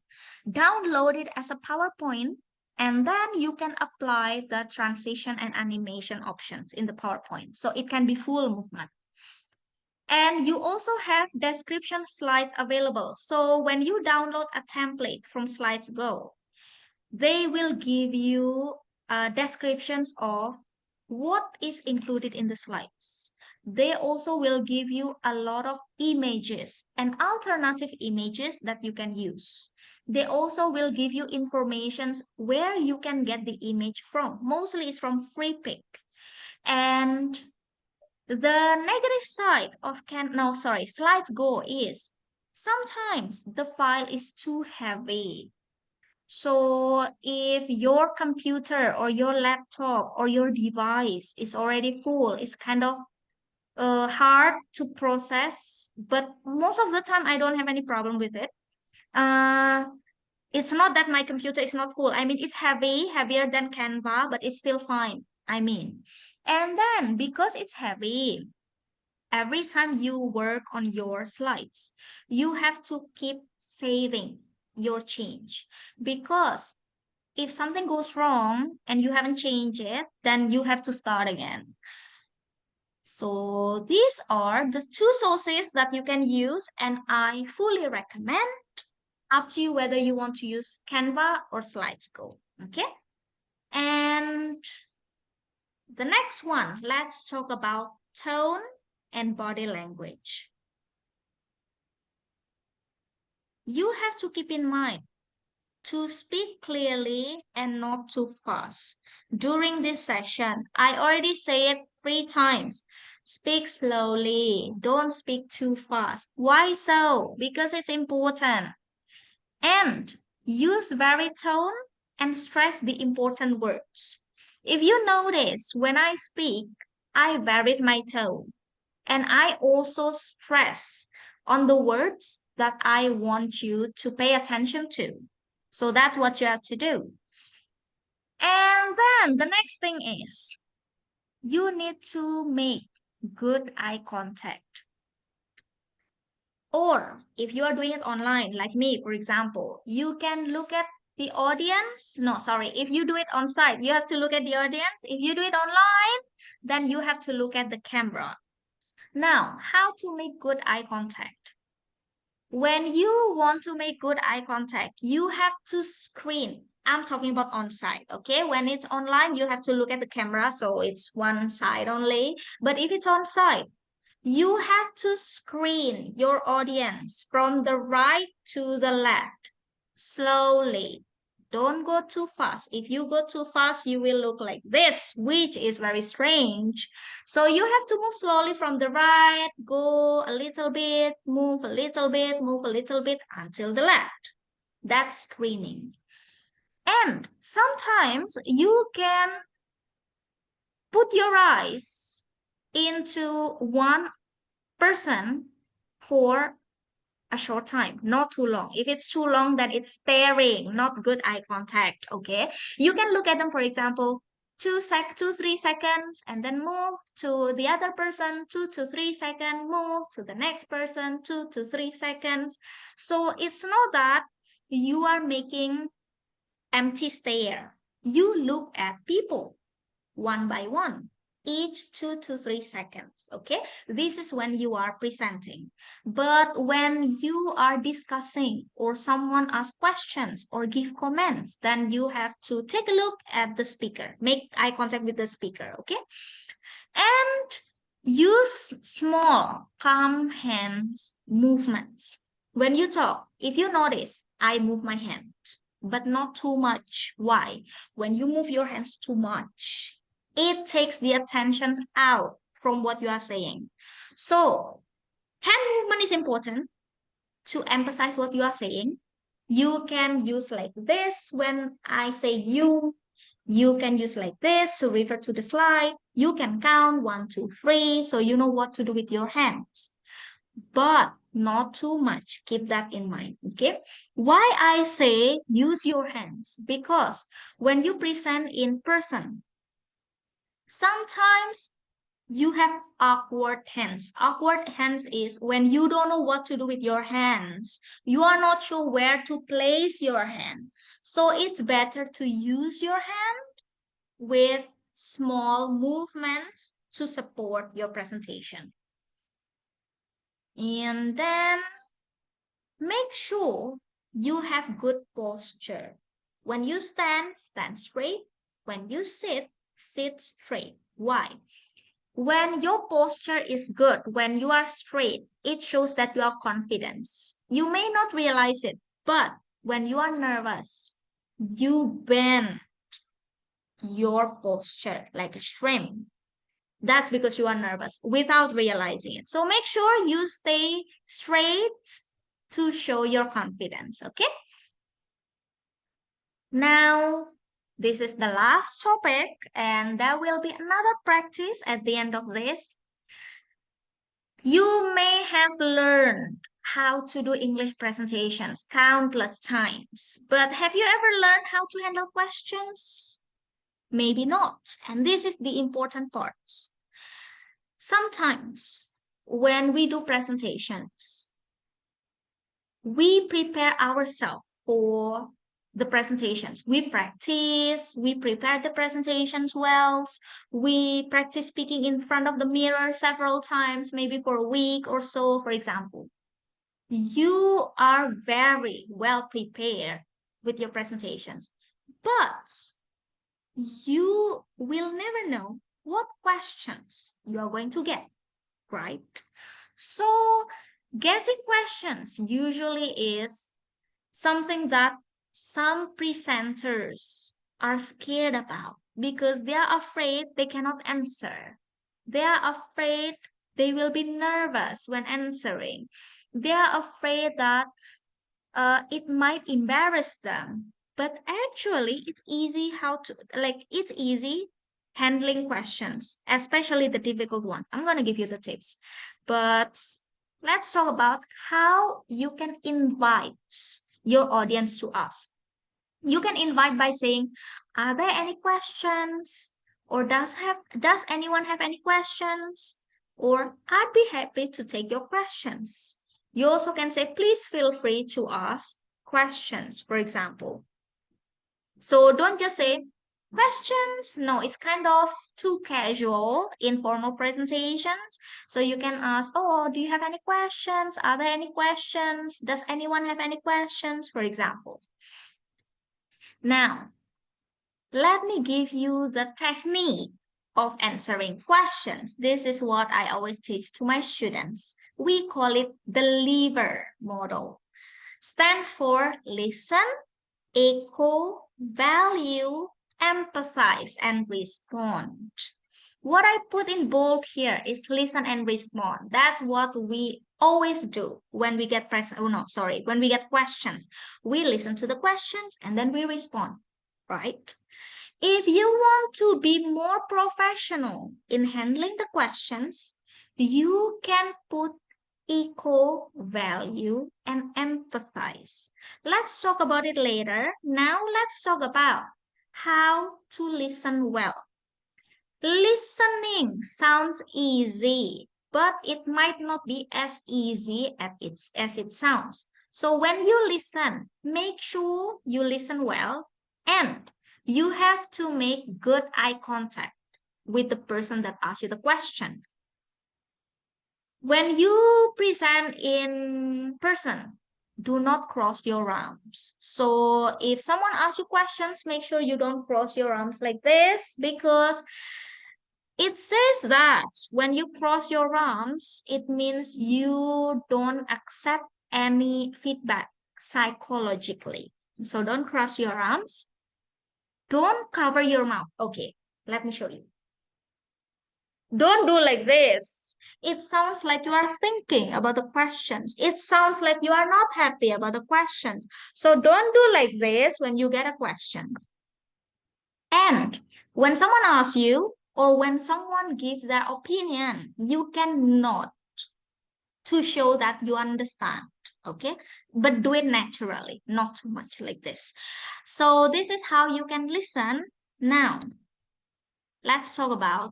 S1: Download it as a PowerPoint, and then you can apply the transition and animation options in the PowerPoint. So it can be full movement. And you also have description slides available. So when you download a template from Slides Go, they will give you descriptions of what is included in the slides. They also will give you a lot of images and alternative images that you can use. They also will give you information where you can get the image from. Mostly it's from FreePic. And the negative side of Slides Go is sometimes the file is too heavy. So if your computer or your laptop or your device is already full, it's kind of hard to process. But most of the time, I don't have any problem with it. It's not that my computer is not full. I mean, it's heavier than Canva, but it's still fine. I mean, and then because it's heavy, every time you work on your slides, you have to keep saving your change, because if something goes wrong and you haven't changed it, then you have to start again. So these are the 2 sources that you can use, and I fully recommend. Up to you whether you want to use Canva or Slides Go. Okay? And the next one, let's talk about tone and body language. You have to keep in mind to speak clearly and not too fast. During this session, I already say it 3 times. Speak slowly. Don't speak too fast. Why so? Because it's important. And use baritone and stress the important words. If you notice, when I speak, I varied my tone. And I also stress on the words that I want you to pay attention to. So that's what you have to do. And then the next thing is you need to make good eye contact. Or if you are doing it online, like me, for example, you can look at the audience. No, sorry. If you do it on site, you have to look at the audience. If you do it online, then you have to look at the camera. Now, how to make good eye contact? When you want to make good eye contact, you have to screen. I'm talking about on-site, okay? When it's online, you have to look at the camera, so it's one side only. But if it's on-site, you have to screen your audience from the right to the left. slowly. Don't go too fast. If you go too fast, you will look like this, which is very strange. So you have to move slowly from the right, go a little bit, move a little bit, move a little bit until the left. That's screening. And sometimes you can put your eyes into one person for a short time, not too long. If it's too long, then it's staring, not good eye contact. Okay, you can look at them, for example, 2, 3 seconds, and then move to the other person, 2 to 3 seconds, move to the next person, 2 to 3 seconds. So it's not that you are making empty stare. You look at people one by one, each 2 to 3 seconds. Okay, this is when you are presenting. But when you are discussing or someone asks questions or give comments, then you have to take a look at the speaker, make eye contact with the speaker. Okay, and use small calm hands movements when you talk. If you notice, I move my hand, but not too much. Why? When you move your hands too much, it takes the attention out from what you are saying. So hand movement is important to emphasize what you are saying. You can use like this when I say you. You can use like this to refer to the slide. You can count 1, 2, 3, so you know what to do with your hands. But not too much. Keep that in mind. Okay. Why I say use your hands? Because when you present in person, sometimes you have awkward hands. Awkward hands is when you don't know what to do with your hands. You are not sure where to place your hand. So it's better to use your hand with small movements to support your presentation. And then make sure you have good posture. When you stand, stand straight. When you sit, sit straight. Why? When your posture is good, when you are straight, it shows that you are confident. You may not realize it, but when you are nervous, you bend your posture like a shrimp. That's because you are nervous without realizing it. So make sure you stay straight to show your confidence, okay? Now, this is the last topic, and there will be another practice at the end of this. You may have learned how to do English presentations countless times, but have you ever learned how to handle questions? Maybe not. And this is the important part. Sometimes when we do presentations, we prepare ourselves for the presentations. We practice, we prepare the presentations well. We practice speaking in front of the mirror several times, maybe for a week or so, for example. You are very well prepared with your presentations, but you will never know what questions you are going to get, right? So getting questions usually is something that some presenters are scared about because they are afraid they cannot answer. They are afraid they will be nervous when answering. They are afraid that it might embarrass them. But actually, it's easy it's easy handling questions, especially the difficult ones. I'm going to give you the tips. But let's talk about how you can invite your audience to ask. You can invite by saying, are there any questions? Or does anyone have any questions? Or I'd be happy to take your questions. You also can say, please feel free to ask questions, for example. So don't just say questions. No, it's kind of too casual, informal presentations. So you can ask, oh, do you have any questions? Are there any questions? Does anyone have any questions, for example? Now, let me give you the technique of answering questions. This is what I always teach to my students. We call it the lever model. stands for listen, echo, value, empathize, and respond. What I put in bold here is listen and respond. That's what we always do when we get when we get questions. We listen to the questions and then we respond, right? If you want to be more professional in handling the questions, you can put echo, value, and empathize. Let's talk about it later. Now let's talk about how to listen well. Listening sounds easy, but it might not be as easy as it sounds. So when you listen, make sure you listen well, and you have to make good eye contact with the person that asked you the question. When you present in person, do not cross your arms. So if someone asks you questions, make sure you don't cross your arms like this, because it says that when you cross your arms, it means you don't accept any feedback psychologically. So don't cross your arms. Don't cover your mouth. Okay, let me show you. Don't do like this. It sounds like you are thinking about the questions. It sounds like you are not happy about the questions. So don't do like this when you get a question. And when someone asks you, or when someone gives their opinion, you can nod to show that you understand, okay? But do it naturally, not too much like this. So this is how you can listen. Now, let's talk about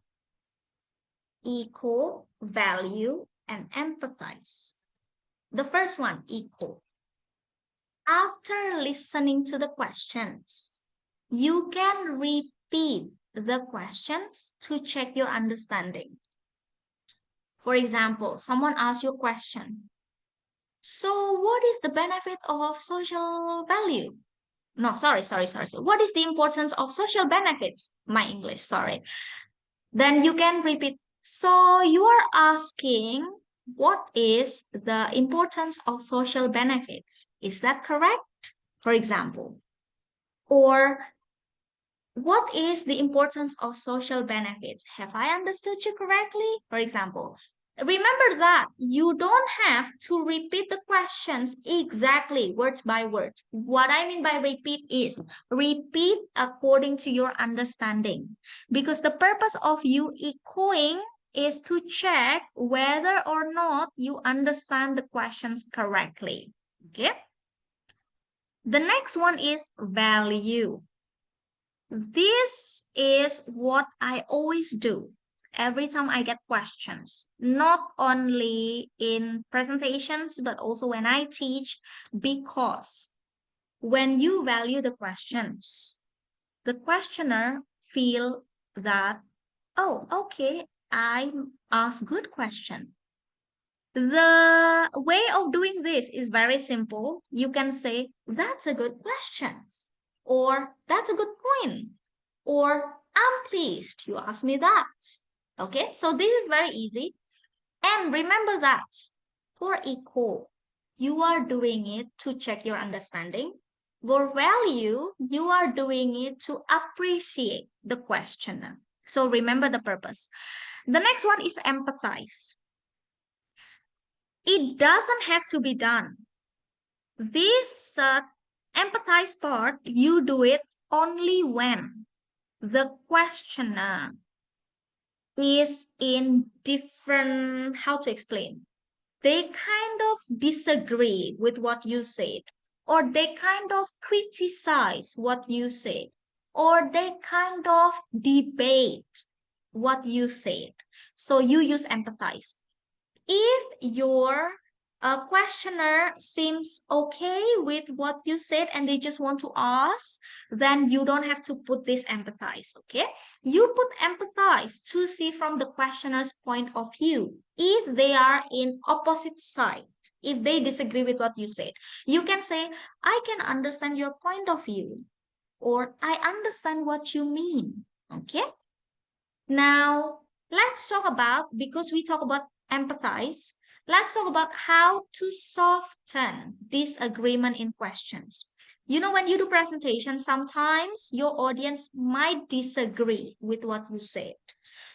S1: echo, value, and empathize. The first one, echo. After listening to the questions, you can repeat the questions to check your understanding. For example, someone asks you a question. So what is the benefit of social value? No, sorry. What is the importance of social benefits? My English, sorry. Then you can repeat. So you are asking, what is the importance of social benefits? Is that correct? For example. Or what is the importance of social benefits? Have I understood you correctly? For example, remember that you don't have to repeat the questions exactly word by word. What I mean by repeat is repeat according to your understanding. Because the purpose of you echoing is to check whether or not you understand the questions correctly. Okay? The next one is value. This is what I always do every time I get questions, not only in presentations, but also when I teach, because when you value the questions, the questioner feel that, oh, okay, I asked good question. The way of doing this is very simple. You can say, that's a good question, or that's a good point, or I'm pleased you asked me that. Okay, so this is very easy. And remember that for echo, you are doing it to check your understanding. For value, you are doing it to appreciate the questioner. So remember the purpose. The next one is empathize. It doesn't have to be done. This empathize part, you do it only when the questioner is in different, how to explain? They kind of disagree with what you said, or they kind of criticize what you said, or they kind of debate what you said. So you use empathize. If your questioner seems okay with what you said and they just want to ask, then you don't have to put this empathize, okay? You put empathize to see from the questioner's point of view. If they are in opposite side, if they disagree with what you said, you can say, I can understand your point of view, or I understand what you mean, okay? Now, let's talk about, because we talk about empathize, Let's talk about how to soften disagreement in questions. You know, when you do presentation, sometimes your audience might disagree with what you said.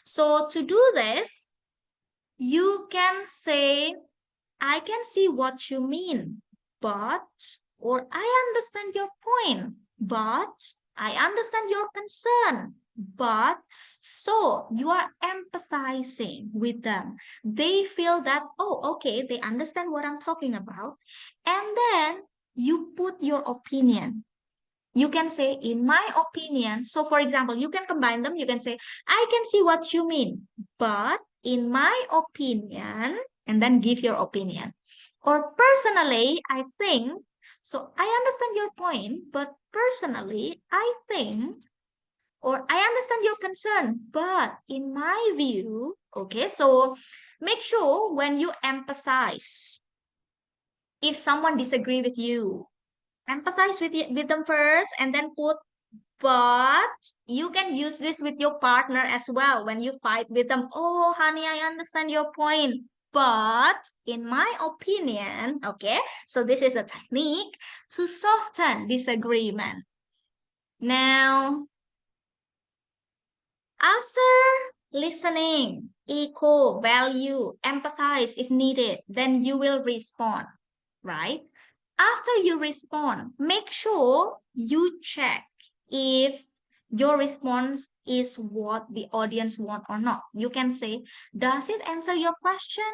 S1: So to do this, you can say, I can see what you mean, but, or I understand your point, but I understand your concern, but, so you are empathizing with them. They feel that, oh, okay, they understand what I'm talking about. And then you put your opinion. You can say, in my opinion, so for example, you can combine them. You can say, I can see what you mean, but in my opinion, and then give your opinion. Or personally, I think, so I understand your point, but personally, I think, or I understand your concern, but in my view, okay, so make sure when you empathize, if someone disagree with you, empathize with them first and then put, but you can use this with your partner as well when you fight with them. Oh, honey, I understand your point, but in my opinion, okay, so this is a technique to soften disagreement. Now, after listening, echo, value, empathize if needed, then you will respond, right? After you respond, make sure you check if your response is what the audience want or not. You can say, does it answer your question?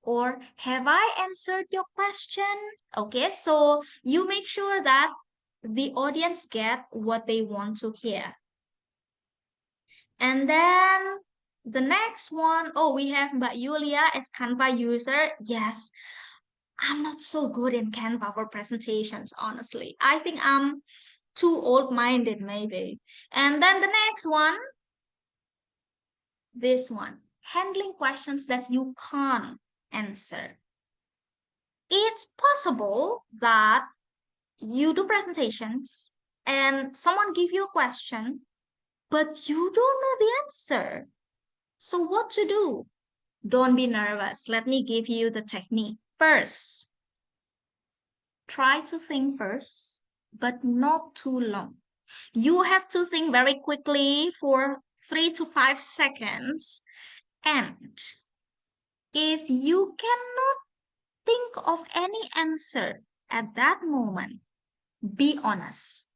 S1: Or have I answered your question? Okay, so you make sure that the audience get what they want to hear. And then the next one, oh, we have Mbak Yulia as Canva user. Yes, I'm not so good in Canva for presentations, honestly. I think I'm too old-minded, maybe. And then the next one, this one, handling questions that you can't answer. It's possible that you do presentations and someone give you a question, but you don't know the answer. So what to do? Don't be nervous. Let me give you the technique. First, try to think first, but not too long. You have to think very quickly for 3 to 5 seconds. And if you cannot think of any answer at that moment, be honest.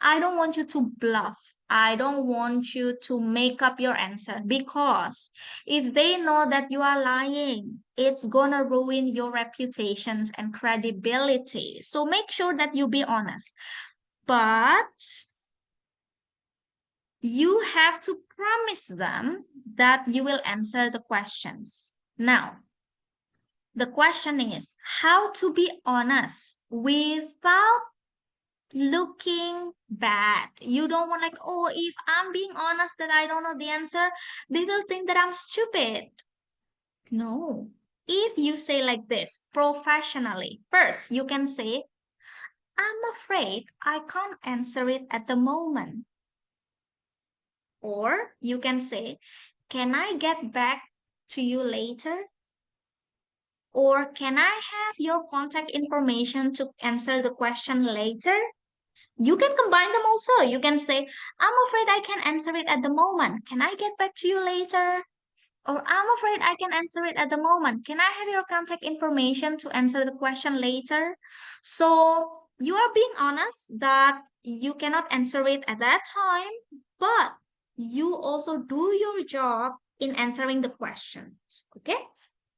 S1: I don't want you to bluff. I don't want you to make up your answer, because if they know that you are lying, it's gonna ruin your reputations and credibility. So make sure that you be honest. But you have to promise them that you will answer the questions. Now, the question is how to be honest without looking bad. You don't want like, oh, if I'm being honest that I don't know the answer, they will think that I'm stupid. No. If you say like this professionally, first you can say, I'm afraid I can't answer it at the moment. Or you can say, can I get back to you later? Or can I have your contact information to answer the question later? You can combine them also. You can say, I'm afraid I can't answer it at the moment. Can I get back to you later? Or I'm afraid I can answer it at the moment. Can I have your contact information to answer the question later? So you are being honest that you cannot answer it at that time, but you also do your job in answering the questions. Okay?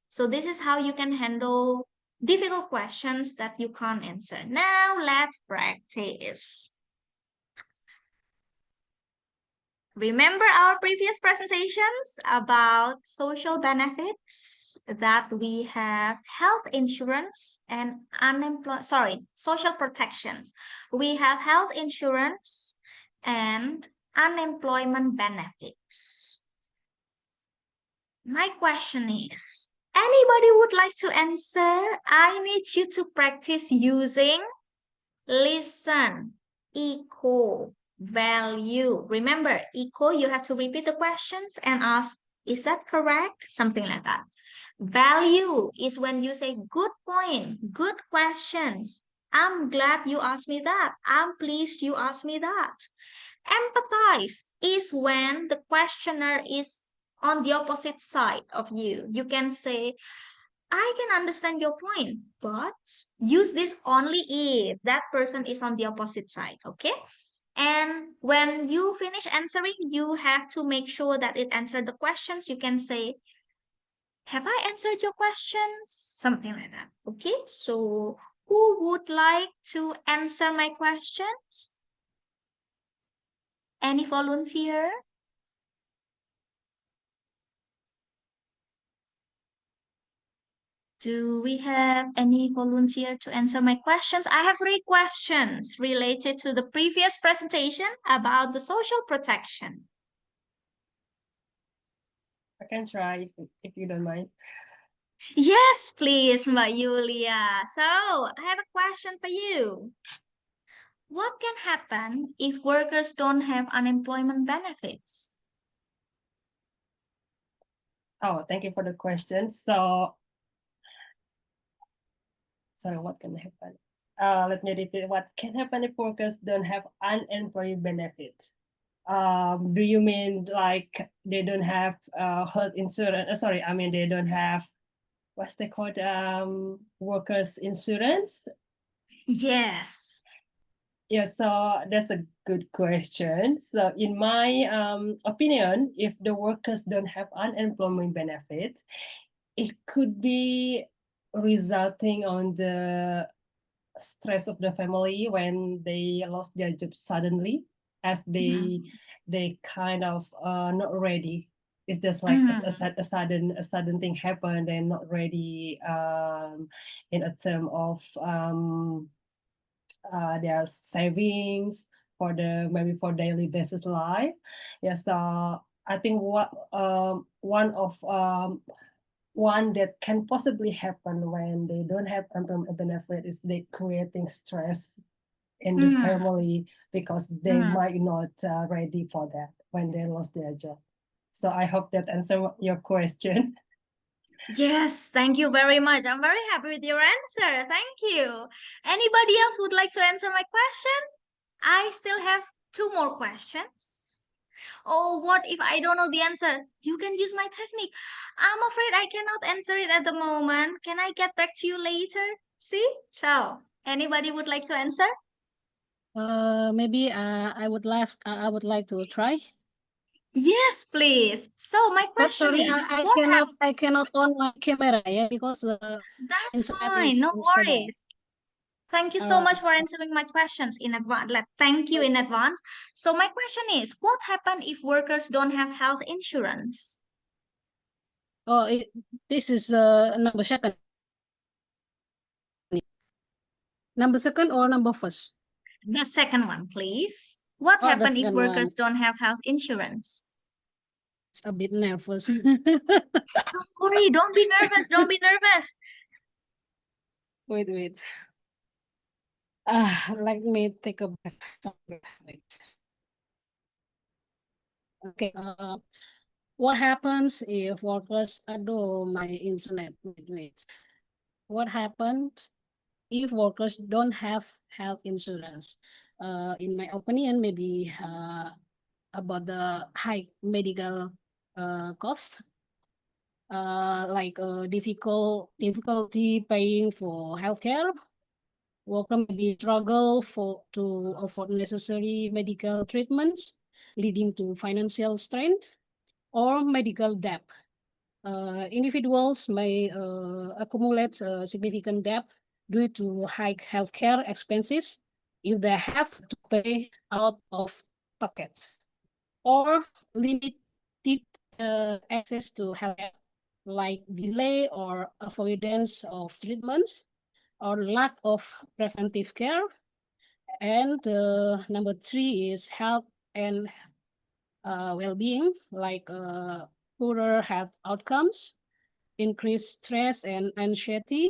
S1: So this is how you can handle difficult questions that you can't answer. Now let's practice. Remember our previous presentations about social benefits, that we have health insurance and social protections. We have health insurance and unemployment benefits. My question is, anybody would like to answer? I need you to practice using listen, echo, value. Remember, echo, you have to repeat the questions and ask Is that correct? Something like that. Value is when you say, good point, good questions. I'm glad you asked me that. I'm pleased you asked me that. Empathize is when the questioner is on the opposite side of you. You can say, I can understand your point, but use this only if that person is on the opposite side, okay? And when you finish answering, you have to make sure that it answered the questions. You can say, have I answered your questions? Something like that, okay? So who would like to answer my questions? Any volunteer? Do we have any volunteer to answer my questions? I have 3 questions related to the previous presentation about the social protection.
S3: I can try if you don't mind.
S1: Yes, please, Mbak Yulia. So, I have a question for you. What can happen if workers don't have unemployment benefits?
S3: Oh, thank you for the question. So, sorry, what can happen? Let me repeat. What can happen if workers don't have unemployment benefits? Do you mean like they don't have health insurance? Sorry, I mean they don't have what's they called workers insurance?
S1: Yes.
S3: Yeah, so that's a good question. So in my opinion, if the workers don't have unemployment benefits, it could be resulting on the stress of the family when they lost their job suddenly, as they kind of not ready. It's just like a sudden thing happened and not ready in a term of their savings for the maybe for daily basis life. Yes, I think one that can possibly happen when they don't have employment benefit is they creating stress in the family because they might not ready for that when they lost their job. So I hope that answer your question.
S1: Yes, thank you very much. I'm very happy with your answer. Thank you. Anybody else would like to answer my question? I still have 2 more questions. Oh, what if I don't know the answer? You can use my technique. I'm afraid I cannot answer it at the moment. Can I get back to you later? See? So, anybody would like to answer?
S4: Maybe I would like to try.
S1: Yes, please. So, my
S4: But
S1: question
S4: sorry,
S1: is,
S4: I cannot on my camera, yeah, because the
S1: That's
S4: internet
S1: fine.
S4: is
S1: No
S4: unstable.
S1: worries. Thank you so
S4: Uh,
S1: much for answering my questions in advance. Thank you in advance. So my question is, what happens if workers don't have health insurance?
S4: oh, this is number second. Number second or number first?
S1: The second one, please. What
S4: Oh, the
S1: happens if
S4: second one.
S1: workers don't have health insurance?
S4: It's a bit nervous.
S1: Don't worry, don't be nervous, don't be nervous.
S4: Wait. Let me take a breath. Wait. Okay. What happens if workers aduh my internet? Wait. What happens if workers don't have health insurance? In my opinion, maybe about the high medical cost, like difficulty paying for healthcare. Worker maybe struggle to afford necessary medical treatments, leading to financial strain or medical debt. Individuals may accumulate significant debt due to high healthcare expenses if they have to pay out of pocket, or limited access to healthcare, like delay or avoidance of treatments or lack of preventive care. And number 3 is health and well-being, like poorer health outcomes, increased stress and anxiety.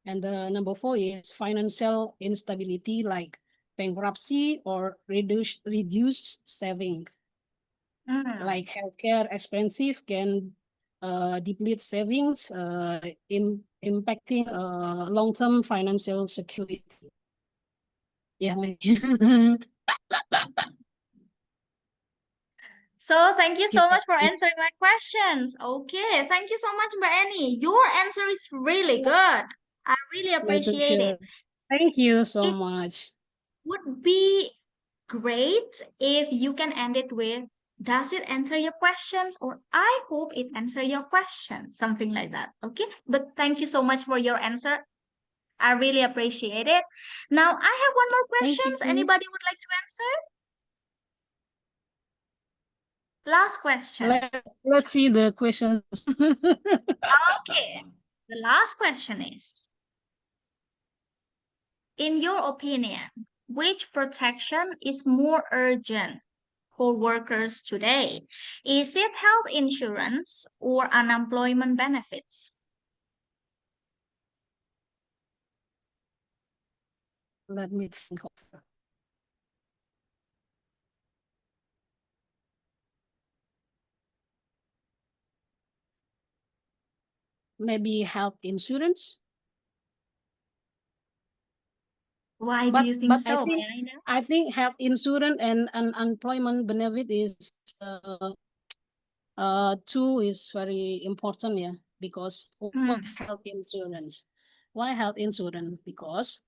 S4: And the number 4 is financial instability, like bankruptcy or reduced saving. like healthcare expensive can deplete savings, impacting long-term financial security. Yeah.
S1: So thank you so
S4: Yeah.
S1: much for answering my questions. Okay, thank you so much, Mbak Annie. Your answer is really good. I really
S4: My
S1: appreciate
S4: pleasure.
S1: it.
S4: Thank you so
S1: It
S4: much.
S1: would be great if you can end it with, does it answer your questions? Or I hope it answer your questions, something like that. Okay, but thank you so much for your answer. I really appreciate it. Now I have one more
S4: Thank
S1: questions.
S4: you.
S1: Anybody would like to answer? Last question.
S4: Let's see the questions.
S1: Okay. The last question is, in your opinion, which protection is more urgent for workers today? Is it health insurance or unemployment benefits?
S4: Let me think of maybe health insurance.
S1: Why do you think
S4: But
S1: so, Mayaina?
S4: I think health insurance and unemployment benefit is two is very important, yeah, because for health insurance. Why health insurance? Because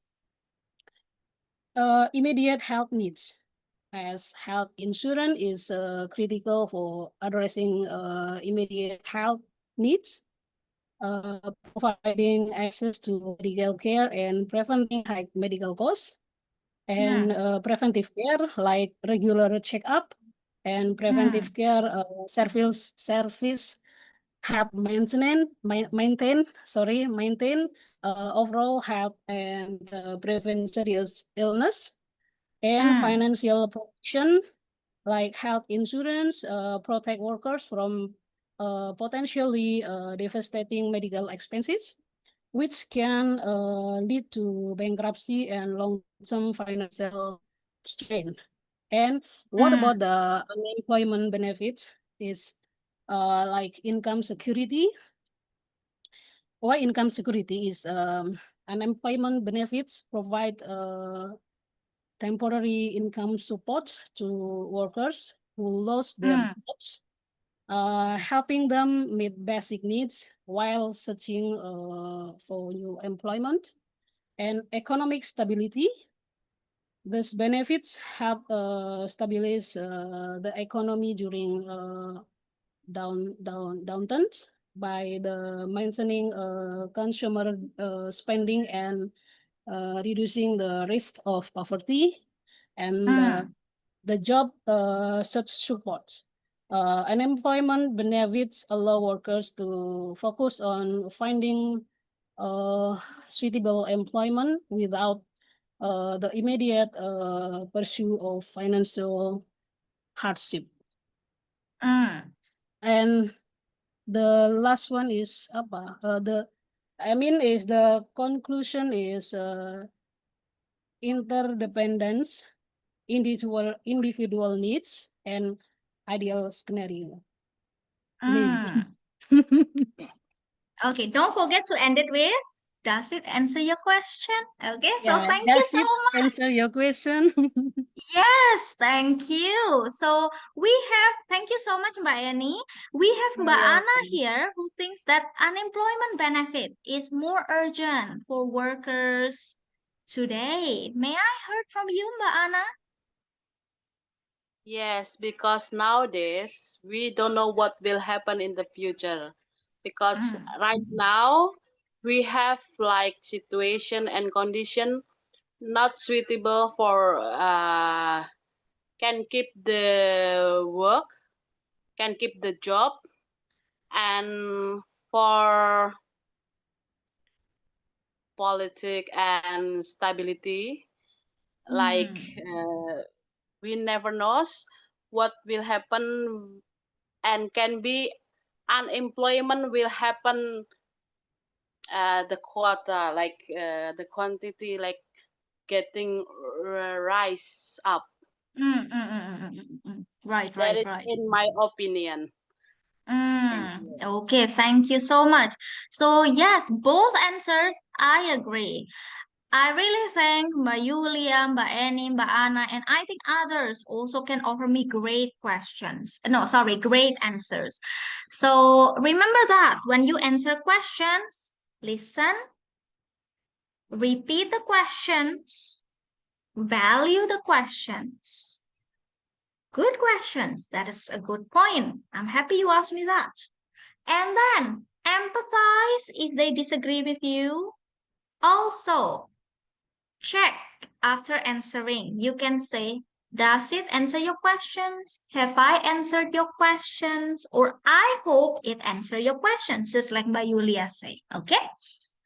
S4: immediate health needs, as health insurance is critical for addressing immediate health needs, providing access to medical care and preventing high medical costs, and preventive care like regular checkup and preventive care service help maintain overall health and prevent serious illness, and financial protection like health insurance protect workers from potentially devastating medical expenses, which can lead to bankruptcy and long-term financial strain. And what about the unemployment benefits? Is like income security. Why income security is unemployment benefits provide temporary income support to workers who lost their jobs, helping them meet basic needs while searching for new employment, and economic stability. These benefits help stabilize the economy during downturns by the maintaining consumer spending and reducing the risk of poverty, and the job search support. Unemployment benefits allow workers to focus on finding suitable employment without the immediate pursuit of financial hardship. And the last one is apa? Is the conclusion is interdependence, individual needs, and ideal scenario. Maybe.
S1: Okay, don't forget to end it with, does it answer your question? Okay, so
S4: Yeah,
S1: thank you
S4: does
S1: so
S4: it
S1: much.
S4: answer your question?
S1: Yes, thank you. So thank you so much, Mbak Eni. We have Mbak Ana here who thinks that unemployment benefit is more urgent for workers today. May I heard from you, Mbak Ana?
S5: Yes, because nowadays we don't know what will happen in the future. Because right now we have like situation and condition not suitable for can keep the work, can keep the job, and for politics and stability, like we never knows what will happen, and can be unemployment will happen, the quota like the quantity like getting rise up.
S1: Right,
S5: That
S1: right,
S5: is
S1: right.
S5: in my opinion.
S1: Okay, thank you so much. So yes, both answers I agree. I really thank Mbak Yulia, Mbak Eni, Mbak Anna, and I think others also can offer me great questions. No, sorry, great answers. So remember that when you answer questions, listen, repeat the questions, value the questions. Good questions. That is a good point. I'm happy you asked me that. And then empathize if they disagree with you. Also, check after answering. You can say, does it answer your questions? Have I answered your questions? Or I hope it answered your questions, just like Mbak Yulia said. Okay?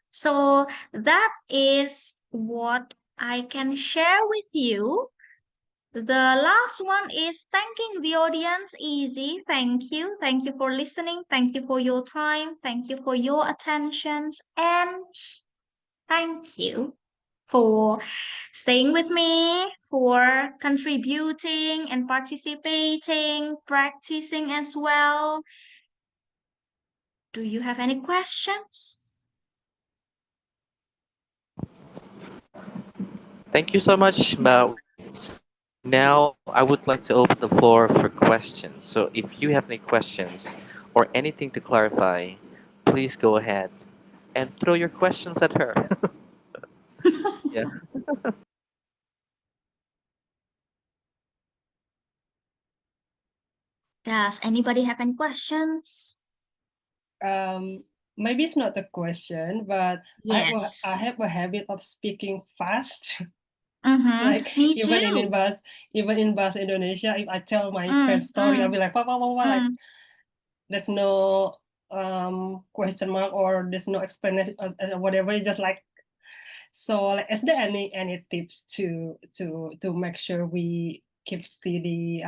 S1: So that is what I can share with you. The last one is thanking the audience. Easy. Thank you. Thank you for listening. Thank you for your time. Thank you for your attentions. And thank you for staying with me, for contributing and participating, practicing as well. Do you have any questions?
S6: Thank you so much, Mbak. Now, I would like to open the floor for questions. So, if you have any questions or anything to clarify, please go ahead and throw your questions at her. Yeah.
S1: Does anybody have any questions?
S3: Maybe it's not a question, but
S1: Yes.
S3: I have a habit of speaking fast.
S1: Mm-hmm.
S3: Like
S1: Me
S3: even
S1: too.
S3: even in Bahasa Indonesia, if I tell my
S1: Mm,
S3: first story, I'll
S1: mm,
S3: be like, like
S1: mm.
S3: there's no question mark or there's no explanation or whatever. It's just like, so like, is there any tips to make sure we keep steady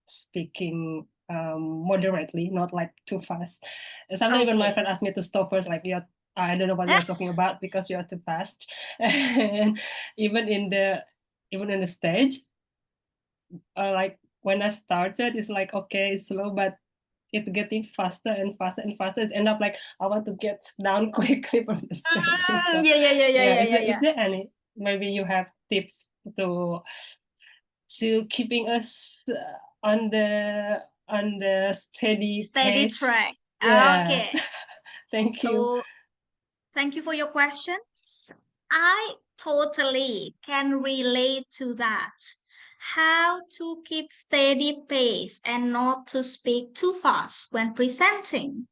S3: speaking moderately, not like too fast? And sometimes even my
S1: Okay.
S3: friend asked me to stop first, like, yeah, I don't know what you're talking about because you are too fast. And even in the stage, like when I started, it's like, okay, it's slow, but it's getting faster and faster and faster. It end up like I want to get down quickly from the stage. So,
S1: Yeah.
S3: is there any, maybe you have tips to keeping us on the steady
S1: Steady
S3: pace?
S1: track.
S3: Yeah.
S1: Okay.
S3: Thank you.
S1: So thank you for your questions. I totally can relate to that. How to keep steady pace and not to speak too fast when presenting.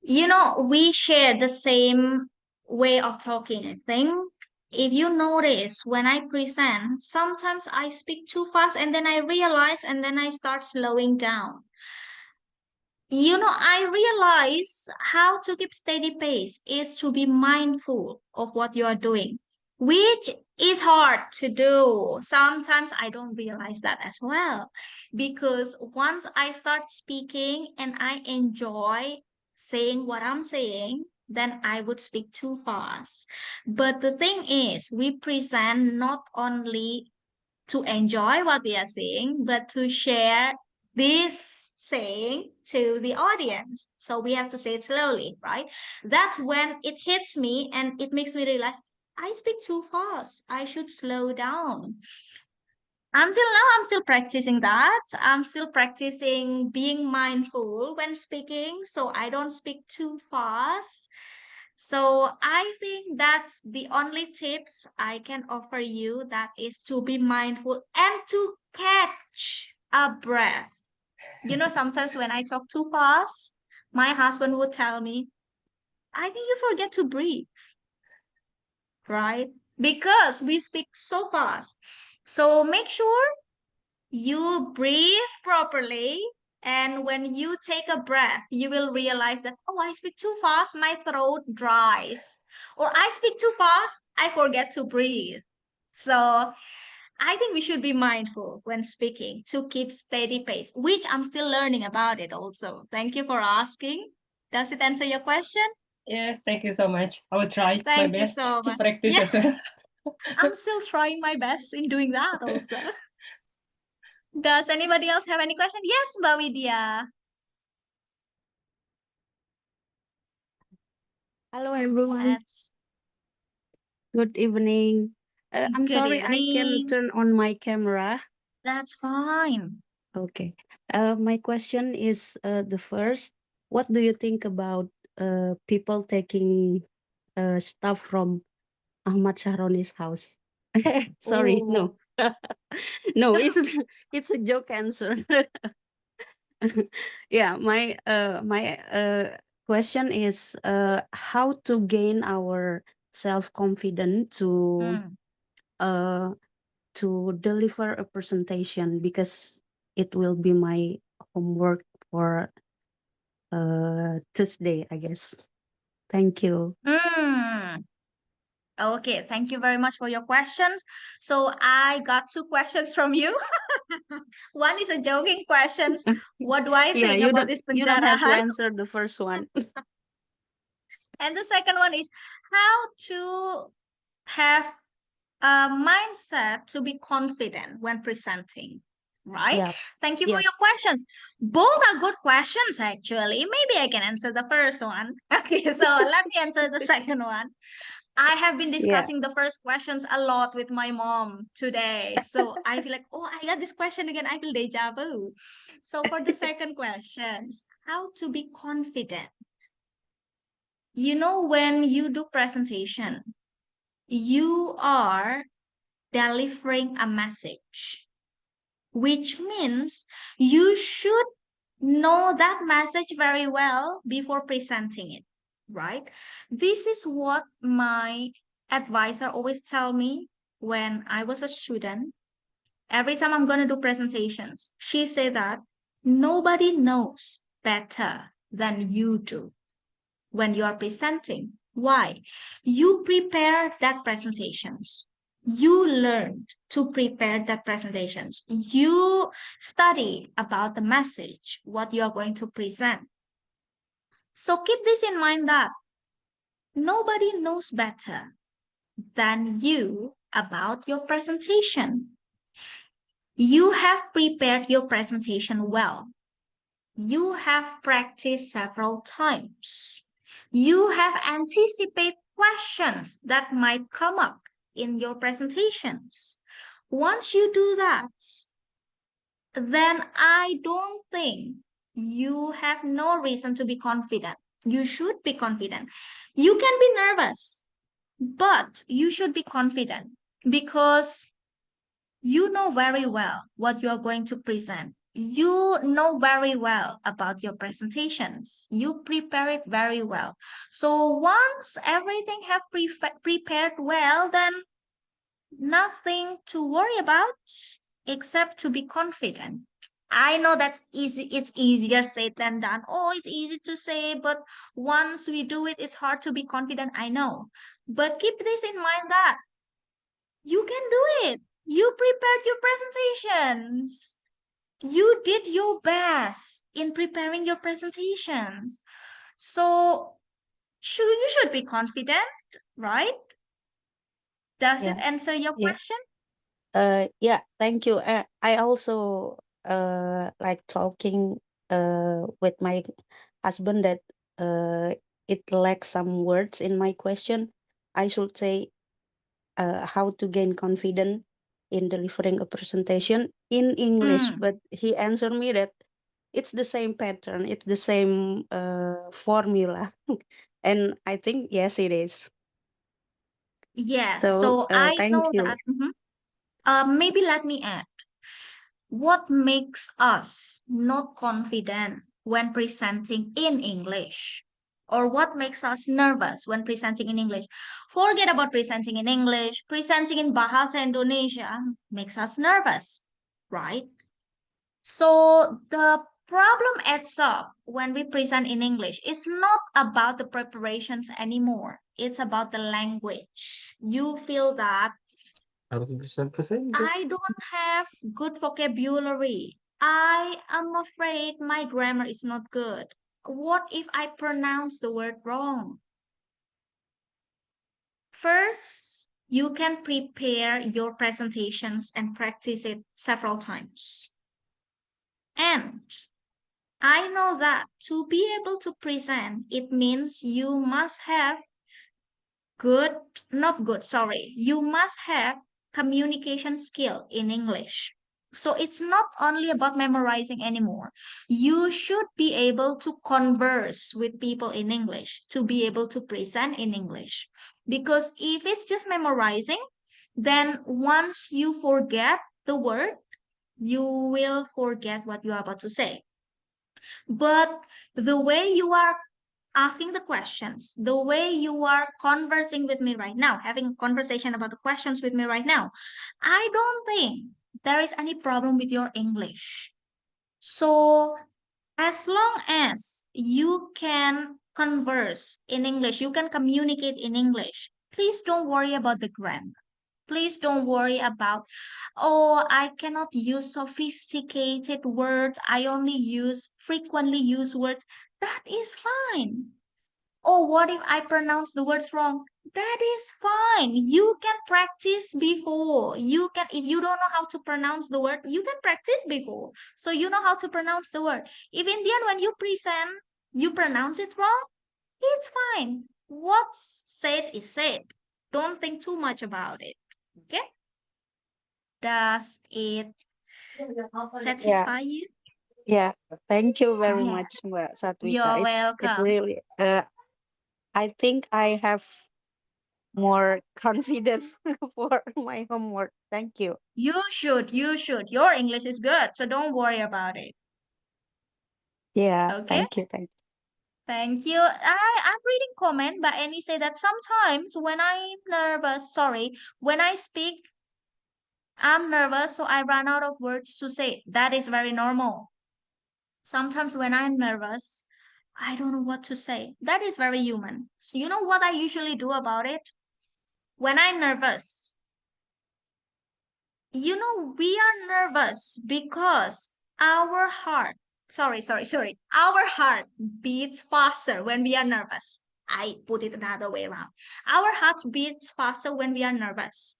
S1: We share the same way of talking, I think. If you notice, when I present, sometimes I speak too fast and then I realize and then I start slowing down. I realize how to keep steady pace is to be mindful of what you are doing, which is hard to do. Sometimes I don't realize that as well. Because once I start speaking and I enjoy saying what I'm saying, then I would speak too fast. But the thing is, we present not only to enjoy what we are saying, but to share this saying to the audience. So we have to say it slowly, right? That's when it hits me and it makes me realize I speak too fast. I should slow down. Until now, I'm still practicing that. I'm still practicing being mindful when speaking, so I don't speak too fast. So I think that's the only tips I can offer you, that is to be mindful and to catch a breath. Sometimes when I talk too fast, my husband would tell me, I think you forget to breathe, right? Because we speak so fast. So make sure you breathe properly. And when you take a breath, you will realize that, oh, I speak too fast, my throat dries. Or I speak too fast, I forget to breathe. So I think we should be mindful when speaking to keep steady pace, which I'm still learning about it also. Thank you for asking. Does it answer your question?
S3: Yes, thank you so much. I will try my
S1: Thank you
S3: best
S1: so
S3: to
S1: much.
S3: practice
S1: Yeah,
S3: as well.
S1: I'm still trying my best in doing that also. Does anybody else have any question? Yes, Mbak Widya.
S7: Hello, everyone.
S1: Let's
S7: Good evening. I'm
S1: good
S7: sorry I can
S1: evening.
S7: turn on my camera.
S1: That's fine.
S7: Okay. My question is the first. What do you think about people taking stuff from Ahmad Shahroni's house? Sorry,
S1: Oh,
S7: no. No, it's a joke answer. Yeah, my question is how to gain our self-confidence
S1: mm.
S7: uh to deliver a presentation, because it will be my homework for Tuesday, I guess. Thank you.
S1: Mm. Okay, thank you very much for your questions. So I got two questions from you. One is a joking questions. What do I
S7: Yeah,
S1: think about this
S7: you don't have to
S1: penjarahan?
S7: answer the first one.
S1: And the second one is how to have a mindset to be confident when presenting. Right?
S7: Yeah,
S1: Thank you for
S7: yeah,
S1: your questions. Both are good questions, actually. Maybe I can answer the first one. Okay, so let me answer the second one. I have been
S7: yeah,
S1: discussing the first questions a lot with my mom today. So I feel like, oh, I got this question again. I feel deja vu. So for the second questions, how to be confident. You know, when you do presentation, you are delivering a message, which means you should know that message very well before presenting it, right? This is what my advisor always tell me when I was a student. Every time I'm going to do presentations, she said that nobody knows better than you do when you are presenting. Why? You prepare that presentations. You learn to prepare that presentations. You study about the message, what you are going to present. So keep this in mind that nobody knows better than you about your presentation. You have prepared your presentation well. You have practiced several times. You have anticipated questions that might come up in your presentations. Once you do that, then I don't think you have no reason to be confident. You should be confident. You can be nervous, but you should be confident because you know very well what you are going to present. You know very well about your presentations. You prepare it very well. So once everything have prepared well, then nothing to worry about except to be confident. I know that's easy. It's easier said than done. Oh, it's easy to say, but once we do it, it's hard to be confident. I know. But keep this in mind that you can do it. You prepared your presentations. You did your best in preparing your presentations. So you should be confident, right? Does it
S7: yeah,
S1: answer your
S7: yeah.
S1: question?
S7: Yeah, thank you. I also like talking with my husband that uh it lacks some words in my question. I should say how to gain confidence in delivering a presentation in English,
S1: Mm,
S7: but he answered me that it's the same pattern, it's the same formula, and I think yes, it is.
S1: yes.
S7: So
S1: So I
S7: thank
S1: know
S7: you.
S1: that. Maybe let me add. What makes us not confident when presenting in English? Or what makes us nervous when presenting in English? Forget about presenting in English. Presenting in Bahasa Indonesia makes us nervous, right? So the problem adds up when we present in English. It's not about the preparations anymore. It's about the language. You feel that I don't have good vocabulary. I am afraid my grammar is not good. What if I pronounce the word wrong? First, you can prepare your presentations and practice it several times. And I know that to be able to present, it means you must have you must have communication skill in English. So it's not only about memorizing anymore. You should be able to converse with people in English, to be able to present in English. Because if it's just memorizing, then once you forget the word, you will forget what you are about to say. But the way you are asking the questions, the way you are conversing with me right now, having a conversation about the questions with me right now, I don't think there is any problem with your English. So, as long as you can converse in English, you can communicate in English, please don't worry about the grammar. Please don't worry about, oh, I cannot use sophisticated words. I only use frequently used words. That is fine. Oh, what if I pronounce the words wrong? That is fine. You can practice before. You can, if you don't know how to pronounce the word, you can practice before. So you know how to pronounce the word. If in the end, when you present, you pronounce it wrong, it's fine. What's said is said. Don't think too much about it. Okay? Does it
S7: Yeah,
S1: satisfy you?
S7: yeah. Thank you very much,
S1: Yes.
S7: Mbak Satwika.
S1: You're
S7: It
S1: welcome.
S7: really. I think I have more confidence for my homework. Thank you.
S1: You should. Your English is good, so don't worry about it.
S7: Yeah,
S1: Okay?
S7: thank you. Thank
S1: Thank you. I'm reading comment, but Annie say that sometimes when I'm nervous, when I speak, I'm nervous, so I run out of words to say. That is very normal. Sometimes when I'm nervous, I don't know what to say. That is very human. So you know what I usually do about it? When I'm nervous, we are nervous because our heart beats faster when we are nervous. I put it another way around. Our heart beats faster when we are nervous.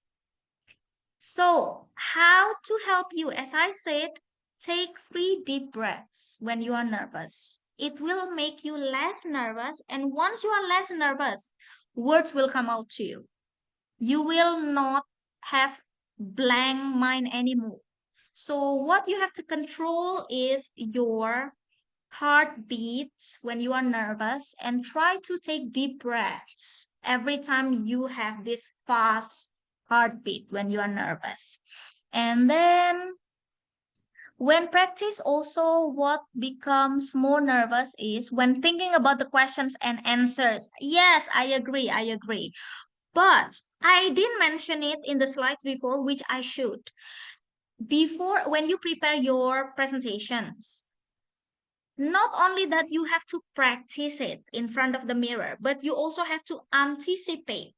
S1: So, how to help you? As I said, take 3 deep breaths when you are nervous. It will make you less nervous, and once you are less nervous, words will come out to you. You will not have blank mind anymore. So what you have to control is your heartbeats when you are nervous, and try to take deep breaths every time you have this fast heartbeat when you are nervous. And then when practice, also what becomes more nervous is when thinking about the questions and answers. Yes, I agree. But I didn't mention it in the slides before, which I should. Before, when you prepare your presentations, not only that you have to practice it in front of the mirror, but you also have to anticipate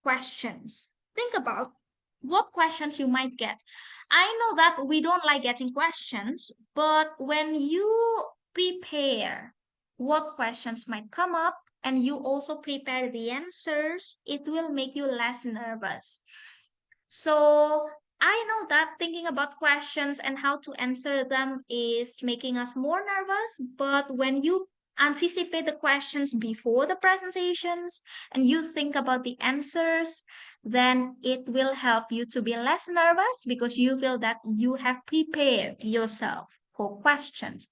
S1: questions. Think about what questions you might get. I know that we don't like getting questions, but when you prepare what questions might come up and you also prepare the answers, it will make you less nervous. So I know that thinking about questions and how to answer them is making us more nervous, but when you anticipate the questions before the presentations and you think about the answers, then it will help you to be less nervous because you feel that you have prepared yourself for questions.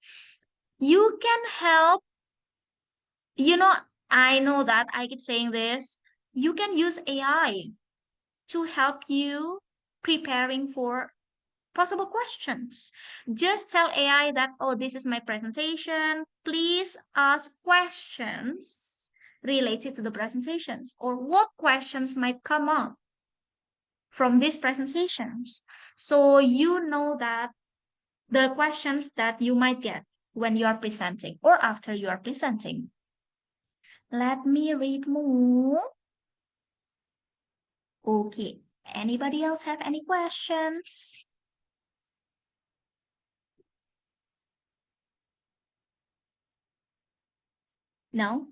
S1: You can help, you know, I know that I keep saying this, you can use AI to help you preparing for possible questions. Just tell AI that, oh, this is my presentation. Please ask questions related to the presentations, or what questions might come up from these presentations. So you know that the questions that you might get when you are presenting or after you are presenting. Let me read more. Okay. Anybody else have any questions? No?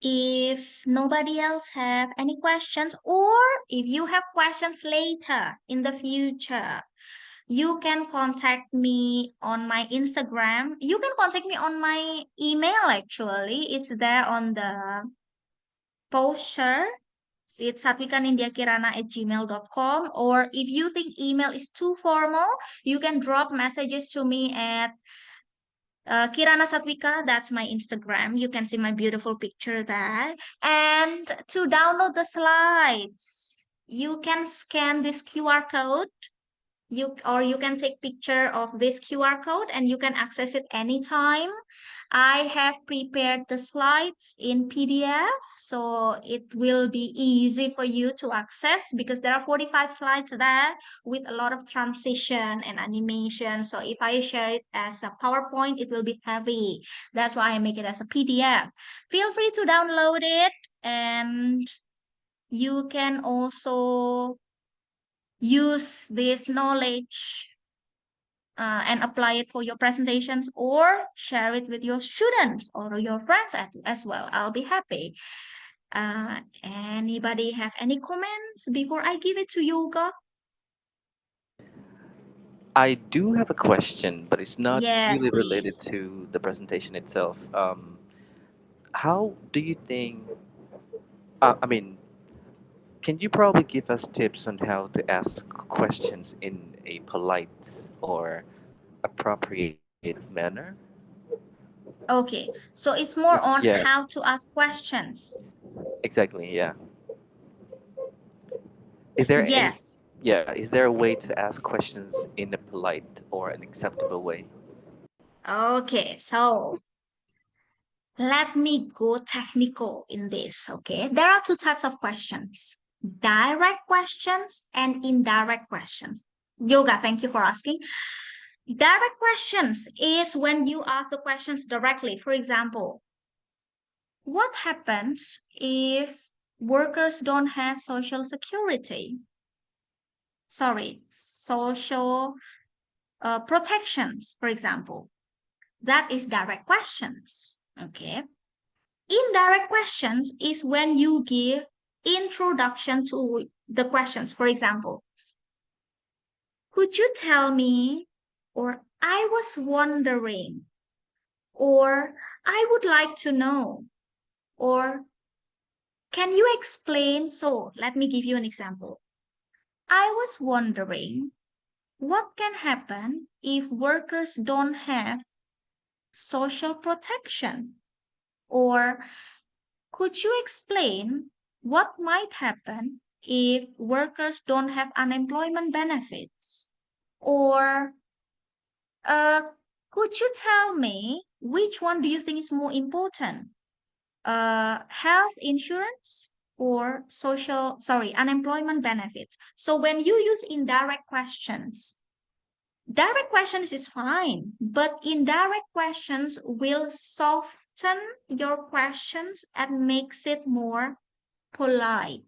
S1: if nobody else have any questions, or if you have questions later in the future, you can contact me on my Instagram. You can contact me on my email actually. It's there on the poster. It's satwikanindya@gmail.com. Or if you think email is too formal, you can drop messages to me at Kirana Satwika. That's my Instagram. You can see my beautiful picture there. And to download the slides, you can scan this QR code. You can take picture of this QR code and you can access it anytime. I have prepared the slides in PDF, so it will be easy for you to access because there are 45 slides there with a lot of transition and animation. So if I share it as a PowerPoint, it will be heavy. That's why I make it as a PDF. Feel free to download it, and you can also use this knowledge and apply it for your presentations, or share it with your students or your friends as well. I'll be happy. Anybody have any comments before I give it to Yoga?
S6: I do have a question, but it's not
S1: Yes,
S6: really related
S1: please.
S6: to the presentation itself. How do you think? I mean, can you probably give us tips on how to ask questions in a polite or appropriate manner?
S1: Okay, so it's more on
S6: Yeah,
S1: how to ask questions.
S6: exactly. Yeah. Is there any?
S1: Yes.
S6: Yeah. Is there a way to ask questions in a polite or an acceptable way?
S1: Okay, so let me go technical in this. Okay, there are two types of questions: direct questions and indirect questions. Yoga, thank you for asking. Direct questions is when you ask the questions directly. For example, what happens if workers don't have social security? Sorry, social protections, for example. That is direct questions. Okay. Indirect questions is when you give introduction to the questions. For example, could you tell me, or I was wondering, or I would like to know, or can you explain? So let me give you an example. I was wondering what can happen if workers don't have social protection? Or could you explain what might happen if workers don't have unemployment benefits? Or uh, could you tell me which one do you think is more important? Health insurance or unemployment benefits? So when you use indirect questions, direct questions is fine, but indirect questions will soften your questions and makes it more polite.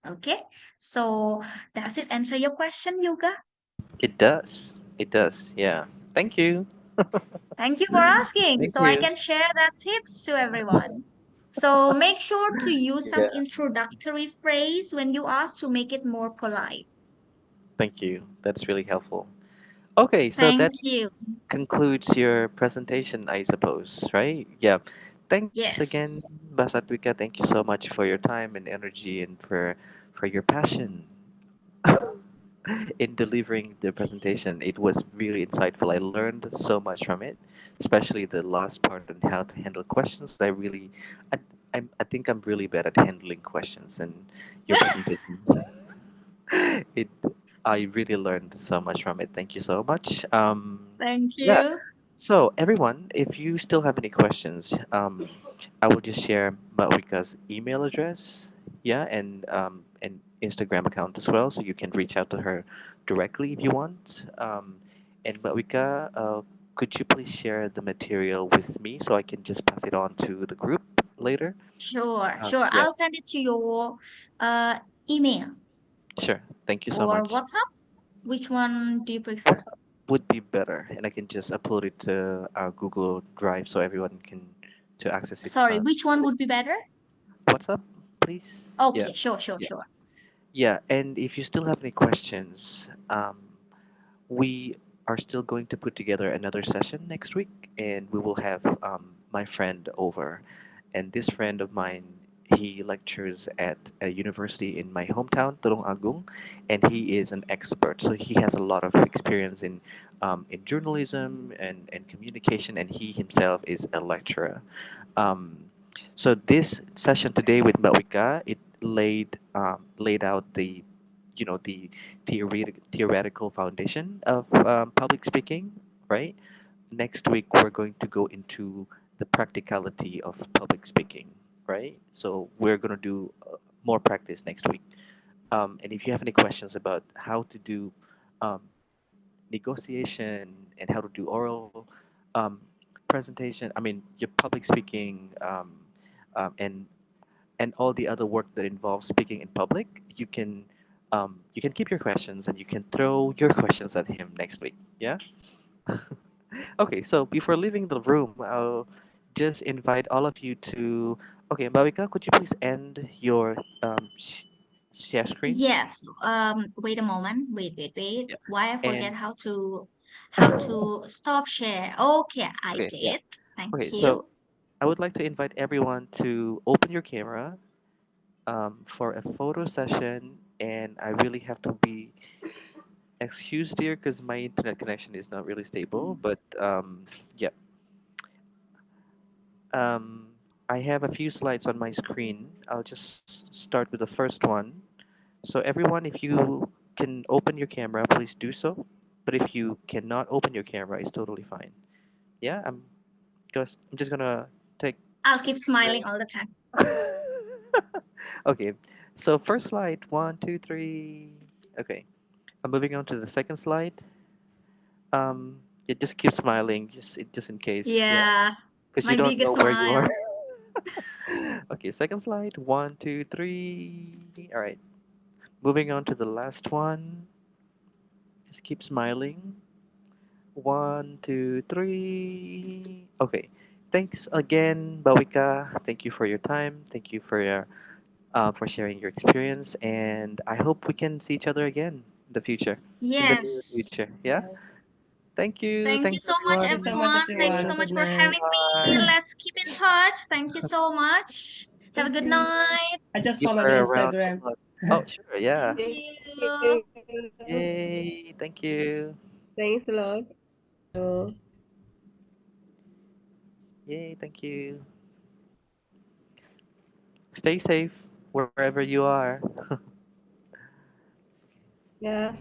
S1: Okay, so does it answer your question, Yoga?
S6: It does. It does. Yeah. Thank you.
S1: Thank you for asking.
S6: Thank
S1: So I
S6: you.
S1: can share that tips to everyone. So make sure to use some
S6: Yeah.
S1: introductory phrase when you ask to make it more polite.
S6: Thank you. That's really helpful. Okay, so
S1: Thank
S6: that
S1: you.
S6: concludes your presentation, I suppose, right? Yeah. Thanks again,
S1: Yes.
S6: Basatwika. Thank you so much for your time and energy and for your passion in delivering the presentation. It was really insightful. I learned so much from it, especially the last part on how to handle questions. I think I'm really bad at handling questions, and your presentation, it, I really learned so much from it. Thank you so much.
S1: Thank
S6: Yeah.
S1: you.
S6: So everyone, if you still have any questions, I will just share Mawika's email address, yeah, and Instagram account as well, so you can reach out to her directly if you want. And Mawika, could you please share the material with me so I can just pass it on to the group later?
S1: Sure, sure.
S6: Yeah,
S1: I'll send it to your uh, email
S6: sure. Thank you so
S1: or
S6: much.
S1: WhatsApp. Which one do you prefer?
S6: WhatsApp would be better, and I can just upload it to our Google Drive so everyone can to access it.
S1: Sorry, which one would be better?
S6: What's up, please? Yeah,
S1: Okay, sure, sure,
S6: yeah,
S1: sure.
S6: yeah. And if you still have any questions, we are still going to put together another session next week, and we will have my friend over. And this friend of mine, he lectures at a university in my hometown, Tulung Agung, and he is an expert. So he has a lot of experience in journalism and communication, and he himself is a lecturer. Um, so this session today with Mbak it laid out the, the theoretical foundation of public speaking, right? Next week we're going to go into the practicality of public speaking, right? So we're going to do more practice next week. And if you have any questions about how to do um, negotiation and how to do oral presentation, I mean your public speaking, and all the other work that involves speaking in public, you can keep your questions and you can throw your questions at him next week. Yeah. Okay. So before leaving the room, I'll just invite all of you to. Okay, Mbawika, could you please end your share screen?
S1: Yes. Wait a moment. Wait.
S6: Yeah.
S1: Why I
S6: And
S1: forget how to stop share. Okay, I
S6: okay, yeah.
S1: did. Thank
S6: Okay,
S1: you.
S6: so I would like to invite everyone to open your camera for a photo session, and I really have to be excused here because my internet connection is not really stable. But yeah, um, I have a few slides on my screen. I'll just start with the first one. So everyone, if you can open your camera, please do so. But if you cannot open your camera, it's totally fine. Yeah, I'm just gonna take.
S1: I'll keep smiling all the time.
S6: Okay, so first slide, one, two, three. Okay, I'm moving on to the second slide. Yeah, just keep smiling, just in case. Yeah,
S1: Yeah,
S6: because you
S1: my
S6: don't
S1: biggest
S6: know where you are.
S1: smile.
S6: Okay, second slide. One, two, three. All right. Moving on to the last one. Just keep smiling. One, two, three. Okay. Thanks again, Bawika. Thank you for your time. Thank you for sharing your experience, and I hope we can see each other again in the future, in the near
S1: Yes.
S6: future. Yeah. Thank you.
S1: Thank you
S6: Thanks
S1: so much,
S3: Thank you
S6: everyone.
S3: so much,
S1: everyone. Thank you so
S3: everyone.
S1: much
S3: Good
S1: for
S3: night.
S1: having me.
S6: Bye.
S1: Let's keep in touch. Thank you so much. Have a
S5: Thank
S1: good
S5: you.
S1: night.
S3: I
S6: Just
S3: just
S6: give
S3: follow the
S6: her a round of
S3: Instagram.
S6: applause. Oh, sure. Yeah.
S1: Thank
S5: Thank
S1: you.
S5: you.
S6: Yay. Thank you.
S5: Thanks a lot. So,
S6: Yay. Thank you. Stay safe wherever you are.
S5: yes.